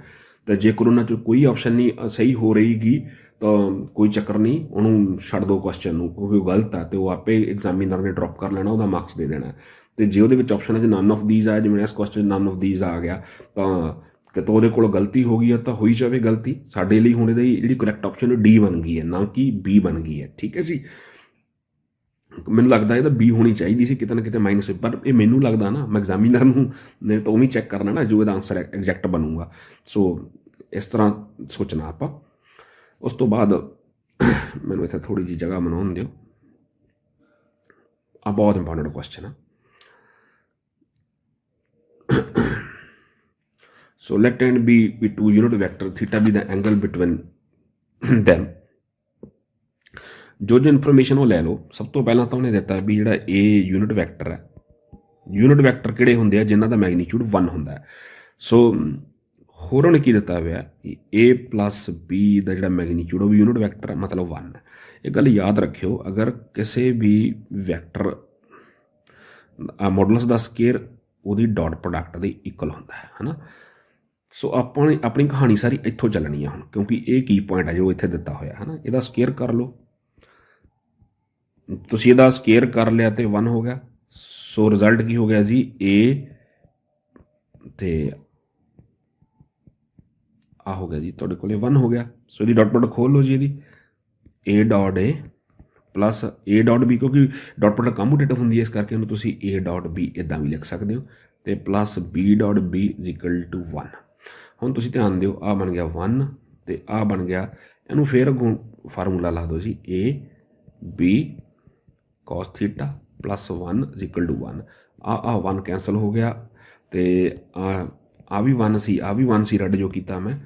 तो जेकर उन्होंने चो कोई ऑप्शन नहीं सही हो रही गी तो कोई चक्कर नहीं, उन्होंने छड्ड दो क्वेश्चन में, क्योंकि वो गलत है तो वो आपे एग्जामिनर ने ड्रॉप कर लेना, वह मार्क्स दे देना। तो जो वो ऑप्शन है नन ऑफ दीज आया, जिवें इस क्वेश्चन नन ऑफ दीज आ गया तो वो कोल गलती हो गई है तो हुई जाए गलती। साडे लई हुण इहदी जी करैक्ट ऑप्शन डी बन गई है ना कि बी बन गई है। ठीक है जी। मैनूं लगता है तो बी होनी चाहिए सी किते ना किते माइनस, पर ये मैनूं लगता ना मैं एग्जामिनर ने तो भी चैक करना ना जो इसका आंसर एग्जैक्ट बनूगा। सो इस तरह सोचना आप। उस तो बाद मैंने इतने थोड़ी जी जगह बनाने दिओ, आ बहुत इंपॉर्टेंट क्वेश्चन है। So let and b 2 unit vector theta be the angle between them. जो इनफॉर्मेशन वो लै लो। सब तो पहला तो उन्हें दिता भी जो ए यूनिट वैक्टर है, यूनिट वैक्टर किहड़े हुंदे आ जिन्हां दा मैगनीट्यूड 1 हुंदा है। सो होर उन्हें की दिता हुआ ए प्लस बी का जो मैगनीट्यूड वो यूनिट वैक्टर है मतलब 1 है। एक गल याद रखियो, अगर किसी भी वैक्टर मॉडुलस का स्केयर वो डॉट प्रोडक्ट के इक्वल होंदा है ना। सो अपनी अपनी कहानी सारी इत्थों चलनी है हुण, क्योंकि ये की पॉइंट है जो इत्थे दिता होया है ना। इसका स्केयर कर लो, तुसीं इहदा स्केयर कर लिया तो 1 हो गया। सो रिजल्ट की हो गया जी ए ते आ हो गया जी तुहाडे कोले 1 हो गया। सो इसकी डॉट प्रोडक्ट खोल लो जी, इसकी A dot A plus A dot B, क्योंकि डॉट प्रोडक्ट कम्यूटेटिव होंगी है इस करके उन्होंने तुसीं ए डॉट बी इदा भी लिख सकते हो, तो plus B dot B equal to 1। हुण तुसीं ध्यान दिओ आ बन गया 1 तो आ बन गया, इनू फिर अगों फार्मूला ला दो जी A B cos theta plus 1 equal to 1। आ 1 कैंसल हो गया तो आ भी 1 सी, आ भी 1 सी रड जो किया मैं।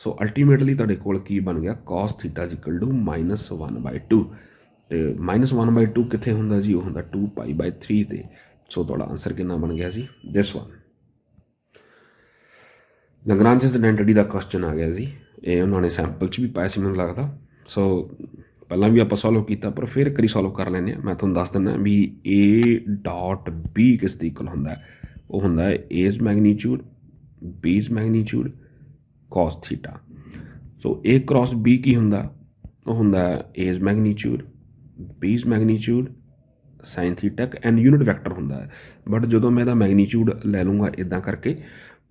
सो अल्टीमेटली तुहाडे कोल की बन गया कॉस थीटा इक्वल टू -1/2। तो -1/2 कितने होंगे जी, वो होंगे 2π/3 ते। सो तुहाडा आंसर कितना बन गया जी दिस वन। लैग्रांज आइडेंटिटी का क्वेश्चन आ गया जी, ये उन्होंने सैंपल च भी पाया सी मैनूं लगदा। सो पहला भी आप सॉल्व किया पर फिर एक बार सॉल्व कर लें। मैं तुहानूं दस दिना भी ए डॉट बी किस दी इक्वल होंदा है, वो होंदा है एज मैगनीट्यूड बीज मैगनीट्यूड कॉस थीटा। सो ए क्रॉस बी की होंदा, वो होंदा एज मैगनीट्यूड बीज magnitude sine theta and unit vector होंदा है। बट जो मैं इसका मैगनीट्यूड ले लूँगा इदा करके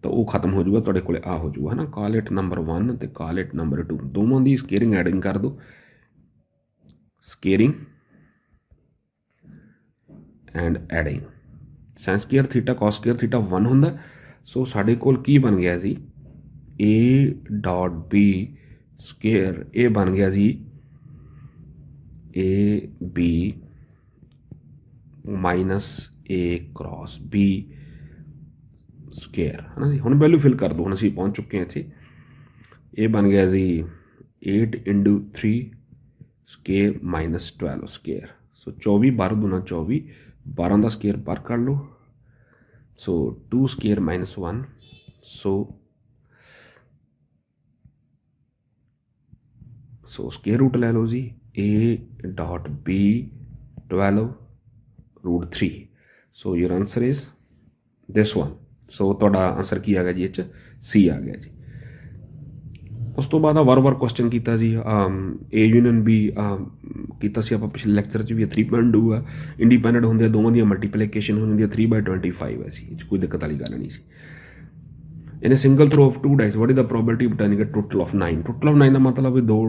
तो वो खत्म हो जाऊगा, तुहाडे कोले आ हो जाऊगा है ना। कॉल इट नंबर 1 तो कॉल इट नंबर 2, दोनों की स्केयरिंग एडिंग कर दो, squaring and adding. Sine square theta cos square theta 1 होंदा। सो साडे कोल की बन गया जी ए डॉट बी स्केयर, ये बन गया जी A B minus A cross B square ਹੈ ਨਾ ਜੀ। ਹੁਣ ਵੈਲਿਊ ਫਿਲ ਕਰ ਦਿਓ। ਹੁਣ ਅਸੀਂ ਪਹੁੰਚ ਚੁੱਕੇ ਹਾਂ ਇੱਥੇ। ਇਹ ਬਣ ਗਿਆ ਜੀ 8 × 3 ਸਕੁਏਅਰ ਮਾਈਨਸ 12 ਸਕੁਏਅਰ। ਸੋ 24 12 ਦੂਣਾ 24, 12 ਦਾ ਸਕੁਏਅਰ ਬਾਹਰ ਕੱਢ ਲਓ। So 2 square minus 1। So square root ਲੈ ਲਓ ਜੀ। a dot b 12 √3। So your answer is this one. So ਤੁਹਾਡਾ ਆਂਸਰ ਕੀ ਆ ਗਿਆ ਜੀ? ਇਹ 'ਚ C ਆ ਗਿਆ ਜੀ। ਉਸ ਤੋਂ ਬਾਅਦ ਆ ਵਾਰ ਕੁਐਸਚਨ ਕੀਤਾ ਜੀ A ਯੂਨੀਅਨ B ਕੀਤਾ ਸੀ ਆਪਾਂ ਪਿਛਲੇ ਲੈਕਚਰ 'ਚ ਵੀ। 3.2 ਆ, ਇੰਡੀਪੈਂਡੈਂਟ ਹੁੰਦੇ ਆ, ਦੋਵਾਂ ਦੀਆਂ ਮਲਟੀਪਲੀਕੇਸ਼ਨ ਹੁੰਦੀ ਆ 3/25 ਹੈ ਸੀ। ਇਹ 'ਚ ਕੋਈ ਦਿੱਕਤ ਵਾਲੀ ਗੱਲ ਨਹੀਂ ਸੀ। In single throw of 2 dice what is the probability of turning a total of 9? Total of 9 ਦਾ ਮਤਲਬ ਵੀ 2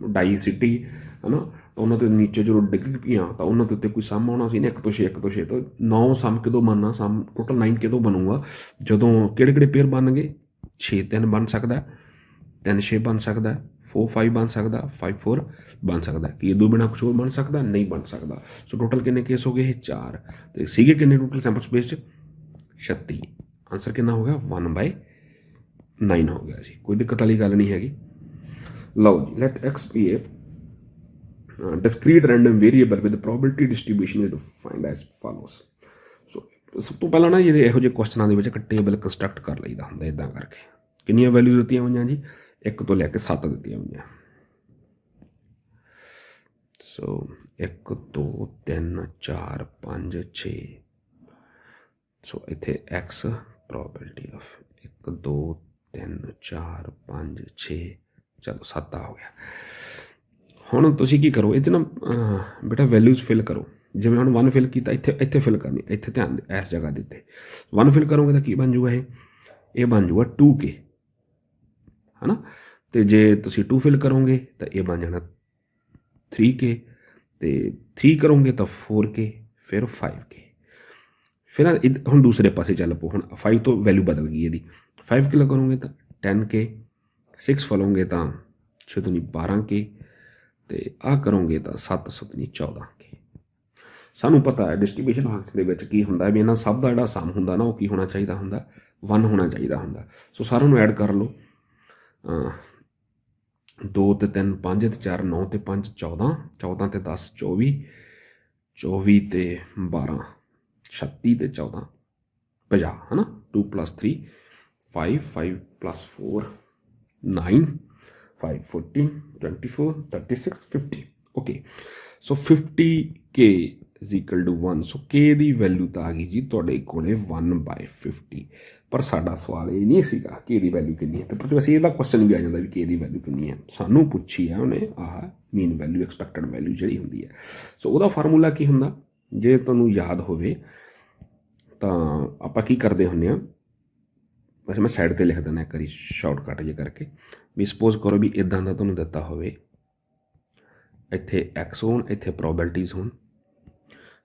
ਡਾਈ ਸਿੱਟੀ ਹੈ ਨਾ, ਉਹਨਾਂ ਦੇ ਨੀਚੇ ਜਦੋਂ ਡਿੱਗ ਪਈਆਂ ਤਾਂ ਉਹਨਾਂ ਦੇ ਉੱਤੇ ਕੋਈ ਸਮ ਆਉਣਾ ਸੀ ਨਾ, 1 ਤੋਂ 6 1 ਤੋਂ 6 ਤੋਂ 9 ਸਮ ਕਿਦੋਂ ਬਣਨਾ? ਸਮ ਟੋਟਲ 9 ਕਿਦੋਂ ਬਣੂਗਾ? ਜਦੋਂ ਕਿਹੜੇ ਪੇਅਰ ਬਣਨਗੇ? 6 3 ਬਣ ਸਕਦਾ, 3 6 ਬਣ ਸਕਦਾ, 4 5 ਬਣ ਸਕਦਾ, 5 4 ਬਣ ਸਕਦਾ। ਕੀ ਇਹ ਤੋਂ ਬਿਨਾਂ ਕੁਛ ਹੋਰ ਬਣ ਸਕਦਾ? ਨਹੀਂ ਬਣ ਸਕਦਾ। ਸੋ ਟੋਟਲ ਕਿੰਨੇ ਕੇਸ ਹੋ ਗਏ? ਇਹ 4। ਤੇ ਸੀਗੇ ਕਿੰਨੇ ਟੋਟਲ ਸੈਂਪਲ ਸਪੇਸ 'ਚ? 36। ਆਂਸਰ ਕਿੰਨਾ ਹੋ ਗਿਆ? 1/9 ਹੋ ਗਿਆ ਜੀ। ਕੋਈ ਦਿੱਕਤ ਵਾਲੀ ਗੱਲ ਨਹੀਂ ਹੈਗੀ। ਲਓ ਜੀ, light x be a discrete random variable with the probability distribution is defined as follows। ਸੋ ਸਭ ਤੋਂ ਪਹਿਲਾਂ ਨਾ ਜਿਹੜੇ ਇਹੋ ਜਿਹੇ ਕੁਐਸਚਨਾਂ ਦੇ ਵਿੱਚ ਇੱਕ ਟੇਬਲ ਕੰਸਟਰਕਟ ਕਰ ਲਈਦਾ ਹੁੰਦਾ। ਇੱਦਾਂ ਕਰਕੇ ਕਿੰਨੀਆਂ ਵੈਲਿਊ ਦਿੱਤੀਆਂ ਹੋਈਆਂ ਜੀ? 1 ਤੋਂ ਲੈ ਕੇ 7 ਦਿੱਤੀਆਂ ਹੋਈਆਂ। ਸੋ 1 2 3 4 5 6। ਸੋ ਇੱਥੇ x ਪ੍ਰੋਬੇਬਿਲਿਟੀ ਆਫ 1 2 3 4 5 6, ਚਲੋ 7 ਹੋ ਗਿਆ। ਹੁਣ ਤੁਸੀਂ ਕੀ ਕਰੋ, ਇਹ 'ਚ ਨਾ ਬੇਟਾ ਵੈਲਿਊਜ਼ ਫਿਲ ਕਰੋ। ਜਿਵੇਂ ਹੁਣ 1 ਫਿਲ ਕੀਤਾ, ਇੱਥੇ ਫਿਲ ਕਰਨੀ, ਇੱਥੇ ਧਿਆਨ ਦੇ ਇਸ ਜਗ੍ਹਾ ਦੇ ਉੱਤੇ 1 ਫਿਲ ਕਰੋਗੇ ਤਾਂ ਕੀ ਬਣ ਜੂਗਾ? ਇਹ ਬਣ ਜੂਗਾ 2K ਹੈ ਨਾ। ਅਤੇ ਜੇ ਤੁਸੀਂ 2 ਫਿਲ ਕਰੋਗੇ ਤਾਂ ਇਹ ਬਣ ਜਾਣਾ 3K, ਅਤੇ 3 ਕਰੋਗੇ ਤਾਂ 4K, ਫਿਰ 5K। ਫਿਰ ਹੁਣ ਦੂਸਰੇ ਪਾਸੇ ਚੱਲ ਪਓ। ਹੁਣ 5 ਤੋਂ ਵੈਲਿਊ ਬਦਲ ਗਈ ਇਹਦੀ। 5 ਕਿਲੋ ਕਰੋਗੇ ਤਾਂ 10K, 6 ਫਲੋਗੇ ਤਾਂ 6 ਤੋਂ ਨਹੀਂ 12K, ਅਤੇ ਆਹ ਕਰੋਗੇ ਤਾਂ 7 7 ਨਹੀਂ 14K। ਸਾਨੂੰ ਪਤਾ ਹੈ ਡਿਸਟਰੀਬਿਊਸ਼ਨ ਫੰਕਸ਼ਨ ਦੇ ਵਿੱਚ ਕੀ ਹੁੰਦਾ ਵੀ ਇਹਨਾਂ ਸਭ ਦਾ ਜਿਹੜਾ ਸਮ ਹੁੰਦਾ ਨਾ ਉਹ ਕੀ ਹੋਣਾ ਚਾਹੀਦਾ ਹੁੰਦਾ? 1 ਹੋਣਾ ਚਾਹੀਦਾ ਹੁੰਦਾ। ਸੋ ਸਾਰਿਆਂ ਨੂੰ ਐਡ ਕਰ ਲਓ। 2 ਤੇ 3 5 ਤੇ 4 9 ਤੇ 5 14, 14 ਤੇ 10 24, 24 ਤੇ 12 36 ਤੇ 14 50 ਹੈ ਨਾ। 2 + 3 5, 5 + 4 9, 5 14 24 36 50। ਓਕੇ, ਸੋ 50K = 1। ਸੋ K ਦੀ ਵੈਲਿਊ ਤਾਂ ਆ ਗਈ ਜੀ ਤੁਹਾਡੇ ਕੋਲੇ 1/50। ਪਰ ਸਾਡਾ ਸਵਾਲ ਇਹ ਨਹੀਂ ਸੀਗਾ K ਦੀ ਵੈਲਿਊ ਕਿੰਨੀ ਹੈ। ਤੇ ਪਰ ਵੈਸੇ ਇਹਦਾ ਕੁਐਸਚਨ ਵੀ ਆ ਜਾਂਦਾ ਵੀ K ਦੀ ਵੈਲਿਊ ਕਿੰਨੀ ਹੈ। ਸਾਨੂੰ ਪੁੱਛੀ ਹੈ ਉਹਨੇ ਆਹ ਮੀਨ ਵੈਲਿਊ, ਐਕਸਪੈਕਟਡ ਵੈਲਿਊ ਜਿਹੜੀ ਹੁੰਦੀ ਹੈ। ਸੋ ਉਹਦਾ ਫਾਰਮੂਲਾ ਕੀ ਹੁੰਦਾ? ਜੇ ਤੁਹਾਨੂੰ ਯਾਦ ਹੋਵੇ ਤਾਂ ਆਪਾਂ ਕੀ ਕਰਦੇ ਹੁੰਦੇ ਹਾਂ, ਵੈਸੇ ਮੈਂ ਸਾਈਡ 'ਤੇ ਲਿਖ ਦਿੰਦਾ ਇੱਕ ਵਾਰੀ ਸ਼ਾਰਟਕਟ ਜੇ ਕਰਕੇ। ਵੀ ਸਪੋਜ਼ ਕਰੋ ਵੀ ਇੱਦਾਂ ਦਾ ਤੁਹਾਨੂੰ ਦਿੱਤਾ ਹੋਵੇ, ਇੱਥੇ x ਹੋਣ, ਇੱਥੇ ਪ੍ਰੋਬੈਬਿਲਟੀਜ਼ ਹੋਣ।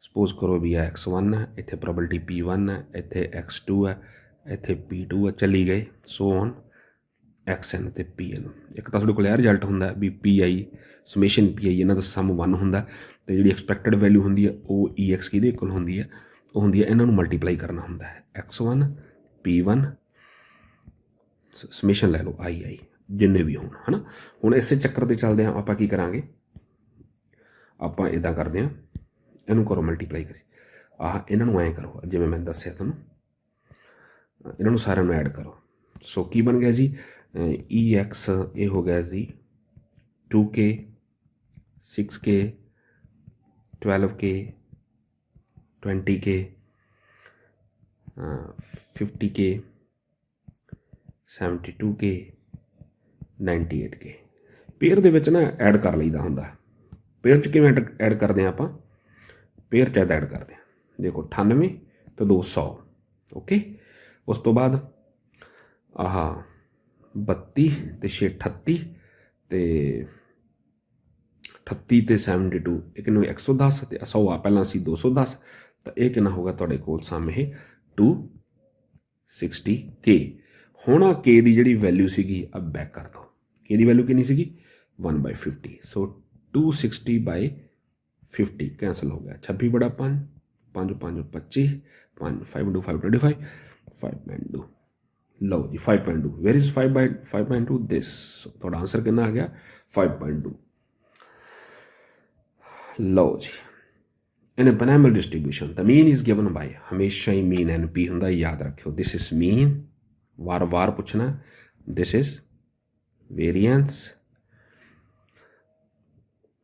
ਸਪੋਜ਼ ਕਰੋ ਵੀ ਇਹ x1 ਹੈ, ਇੱਥੇ ਪ੍ਰੋਬੈਬਿਲਟੀ P1 ਹੈ, ਇੱਥੇ x2 ਹੈ, ਇੱਥੇ P2 ਹੈ, ਚੱਲੀ ਗਏ ਸੋ ਔਨ xn ਅਤੇ Pn। ਇੱਕ ਤਾਂ ਤੁਹਾਡੇ ਕੋਲ ਇਹ ਰਿਜ਼ਲਟ ਹੁੰਦਾ ਵੀ PI ਸਮੇਸ਼ਨ PI ਇਹਨਾਂ ਦਾ ਸਮ 1 ਹੁੰਦਾ, ਅਤੇ ਜਿਹੜੀ ਐਕਸਪੈਕਟਡ ਵੈਲਿਊ ਹੁੰਦੀ ਹੈ ਉਹ EX ਕਿਹਦੇ ਇਕੁਅਲ ਹੁੰਦੀ ਹੈ? ਉਹ ਹੁੰਦੀ ਹੈ ਇਹਨਾਂ ਨੂੰ ਮਲਟੀਪਲਾਈ ਕਰਨਾ ਹੁੰਦਾ ਹੈ। x1 P1 ਸਮੇਸ਼ਨ ਲੈ ਲਓ II ਜਿੰਨੇ ਵੀ ਹੋਣ ਹੈ ਨਾ। ਹੁਣ ਇਸੇ ਚੱਕਰ 'ਤੇ ਚੱਲਦੇ ਹਾਂ। ਆਪਾਂ ਕੀ ਕਰਾਂਗੇ? ਆਪਾਂ ਇੱਦਾਂ ਕਰਦੇ ਹਾਂ, ਇਹਨੂੰ ਕਰੋ ਮਲਟੀਪਲਾਈ ਕਰੀ, ਆਹ ਇਹਨਾਂ ਨੂੰ ਐਂ ਕਰੋ ਜਿਵੇਂ ਮੈਂ ਦੱਸਿਆ ਤੁਹਾਨੂੰ, ਇਹਨਾਂ ਨੂੰ ਸਾਰਿਆਂ ਨੂੰ ਐਡ ਕਰੋ। ਸੋ ਕੀ ਬਣ ਗਿਆ ਜੀ? EX ਇਹ ਹੋ ਗਿਆ ਜੀ 2K 6K 12K 20K 50K 72K 98K। Pair ਦੇ ਵਿੱਚ ਨਾ ਐਡ ਕਰ ਲਈਦਾ ਹੁੰਦਾ। ਪੇਅਰ 'ਚ ਕਿਵੇਂ ਐਡ ਕਰਦੇ ਹਾਂ ਆਪਾਂ? ਪੇਅਰ 'ਚ ਐਡ ਕਰਦੇ ਹਾਂ, ਦੇਖੋ 98 ਤੇ 200। ਓਕੇ, ਉਸ ਤੋਂ ਬਾਅਦ ਆਹ 32 ਤੇ 6 38 ਤੇ 38 ਤੇ 72, ਇਹ ਕਿੰਨਾ 110 ਅਤੇ 100 ਆ ਪਹਿਲਾਂ ਸੀ 210, ਤਾਂ ਇਹ ਕਿੰਨਾ ਹੋਗਾ ਤੁਹਾਡੇ ਕੋਲ ਸਮ ਇਹ 260K। ਹੁਣ ਆ K ਦੀ ਜਿਹੜੀ ਵੈਲਿਊ ਸੀਗੀ ਆ ਬੈਕ ਕਰ ਦਿਓ। K ਦੀ ਵੈਲਿਊ ਕਿੰਨੀ ਸੀਗੀ? 1/50। ਸੋ 260/50 ਕੈਂਸਲ ਹੋ ਗਿਆ। 26 ਬੜਾ 5 5 5 25 5 5 into 5 25 5.2 लो जी 5.2 वेयर इज 5.2 दिस थोड़ा आंसर कितना आ गया 5.2 लो जी in a binomial distribution the mean is given by हमेशा ही मीन NP हुंदा याद रखियो दिस इज मीन वार वार पूछना this is variance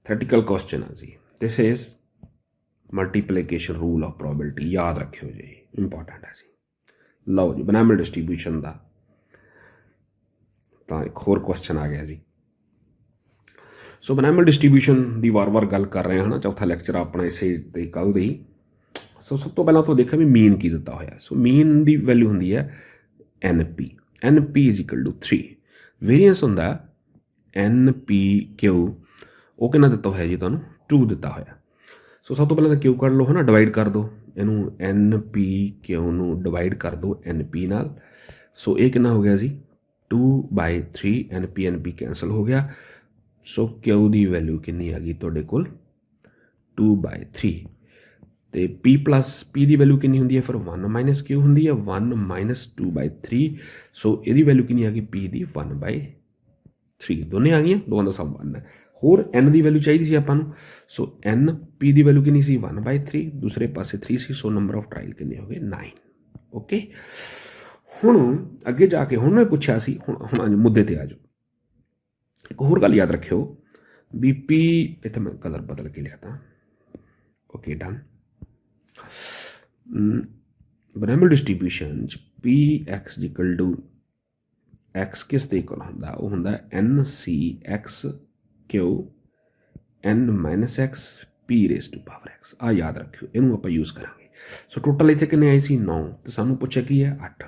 theoretical question है जी this is multiplication rule of probability याद रखियो जी इंपॉर्टेंट है जी लो जी बिनोमियल डिस्ट्रीब्यूशन का तो एक होर क्वेश्चन आ गया जी सो बिनोमियल डिस्ट्रीब्यूशन की वार वार गल कर रहे हैं ना चौथा लैक्चर अपना इसे कल दी सो सब तो पहला तो देखा भी मीन की दिता होया सो मीन की वैल्यू होंगी है NP is equal to 3 variance होंगे NPQ वो कितना दिता होया जी तुहानूं 2 दिता होया सो सब तो पहले तो क्यू कर लो है ना डिवाइड कर दो इनू NPQ नू डिवाइड कर दो NP नाल सो ये कितना हो गया जी 2/3 NP कैंसल हो गया सो क्यू की वैल्यू कितनी आ गई तुहाडे कोल 2/3 तो P प्लस P की वैल्यू कितनी होंगी है फिर 1 माइनस क्यू होंगी है 1 माइनस 2/3 सो ये वैल्यू कितनी आ गई P की 1/3 दोनों आ गई दोनों का सब 1 है होर N की वैल्यू चाहिए सी आपां नूं सो NP की वैल्यू कितनी सी 1/3 दूसरे पासे 3 सी सो नंबर ऑफ ट्रायल कितने हो गए 9 ओके हुण अगे जाके हुण मैं पुछया सी हुण मुद्दे ते आ जाओ एक होर गल याद रखियो भी P इत्थे मैं कलर बदल के लिखता okay done binomial distribution P x equal to x किस दे इक्वल हुंदा वो हुंदा NCX Q N minus x P raise to power x आ याद रखियो इनू आप यूज़ करांगे सो टोटल इत्थे कितने आई सी 9 तो सानू पुछया की है 8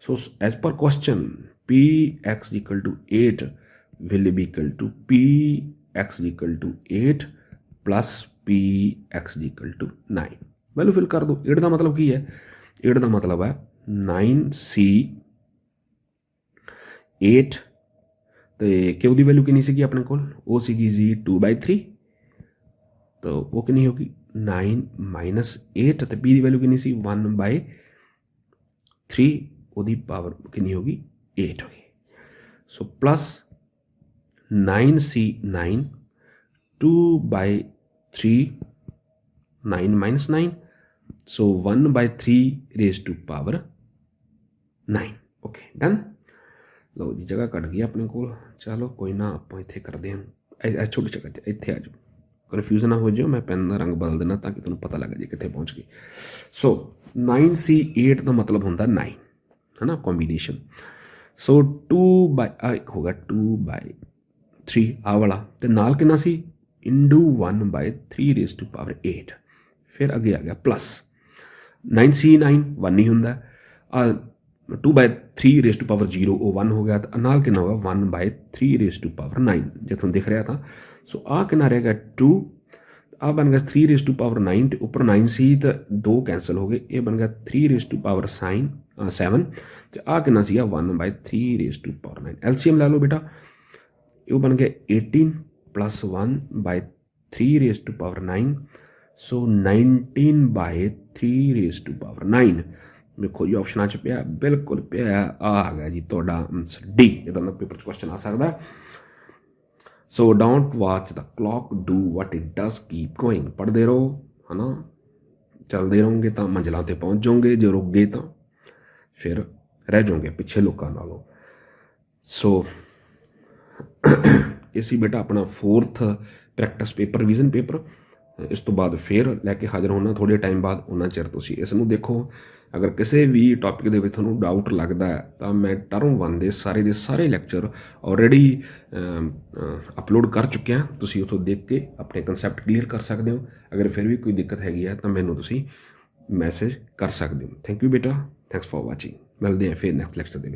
सो एज पर question P x equal to 8 will be equal to P x equal to 8 plus P x equal to 9 value fill कर दो 8 का मतलब की है 8 का मतलब है 9C 8 तो क्यू की वैल्यू कितनी सी अपने को वो सी जी 2/3 तो वो कितनी होगी 9 माइनस 8 तो P की वैल्यू कितनी सी 1/3 वो पावर कितनी होगी 8 होगी so plus 9C 9 2/3 9 minus 9 so 1/3 raise to power 9 okay done लो जी जगह कट गई अपने को चलो कोई ना आप इतने करते हैं छोटी जगह इतने आ जाओ कन्फ्यूज ना हो जाओ मैं पेन का रंग बदल देना ताकि तुम्हें पता लगे जी कितने पहुँच गई सो 9C 8 का मतलब होंगे 9 है ना कॉम्बीनेशन सो 2 होगा 2/3 आ वाला तो नाल कितना सी इंटू 1/3 रेज टू पावर 8 फिर अगे आ गया प्लस 9C 9 1 नहीं होंगे 2/3 रेज टू पावर 0 वो 1 हो गया तो नाल कितना होगा 1/3 रेज टू पावर 9 जो तुम दिख रहा था सो आ कितना रहेगा 2 आ बन गया 3 रेज टू पावर 9 तो ऊपर 9C तो 2 कैंसल हो गए ये बन गया 3 रेज टू पावर 7 तो आ कितना सी 1/3 रेज टू पावर 9 LCM ला लो बेटा ये बन गया 18 plus 1/3 raise to power 9 so 19/3 raise to power 9 देखो जी ऑप्शन च पिया बिल्कुल पिया आ गया जी तो डी इधर पेपर क्वेश्चन आ सकता है so don't watch the clock do what it does keep going पढ़ते रहो है ना चलते रहोगे तो मंजिलों पर पहुँच जाओगे जो रुक गए तो फिर रह जाओगे पिछे लोगों नालों सो इसी बेटा अपना 4th practice paper revision paper इस तो बाद फिर लैके हाजिर होना थोड़े टाइम बाद उन्ना चिर तुसीं इसनूं देखो अगर किसी भी टॉपिक के थोड़ा डाउट लगता है तो मैं टर्म 1 के सारे लैक्चर ऑलरेडी अपलोड कर चुके हैं तुसीं उतों देख के अपने कंसैप्ट क्लीयर कर सकते हो अगर फिर भी कोई दिक्कत हैगी है तो मैनूं तुसीं मैसेज कर सकते हो थैंक यू बेटा थैंक्स फॉर वाचिंग मिलते हैं फिर नैक्सट लैक्चर के।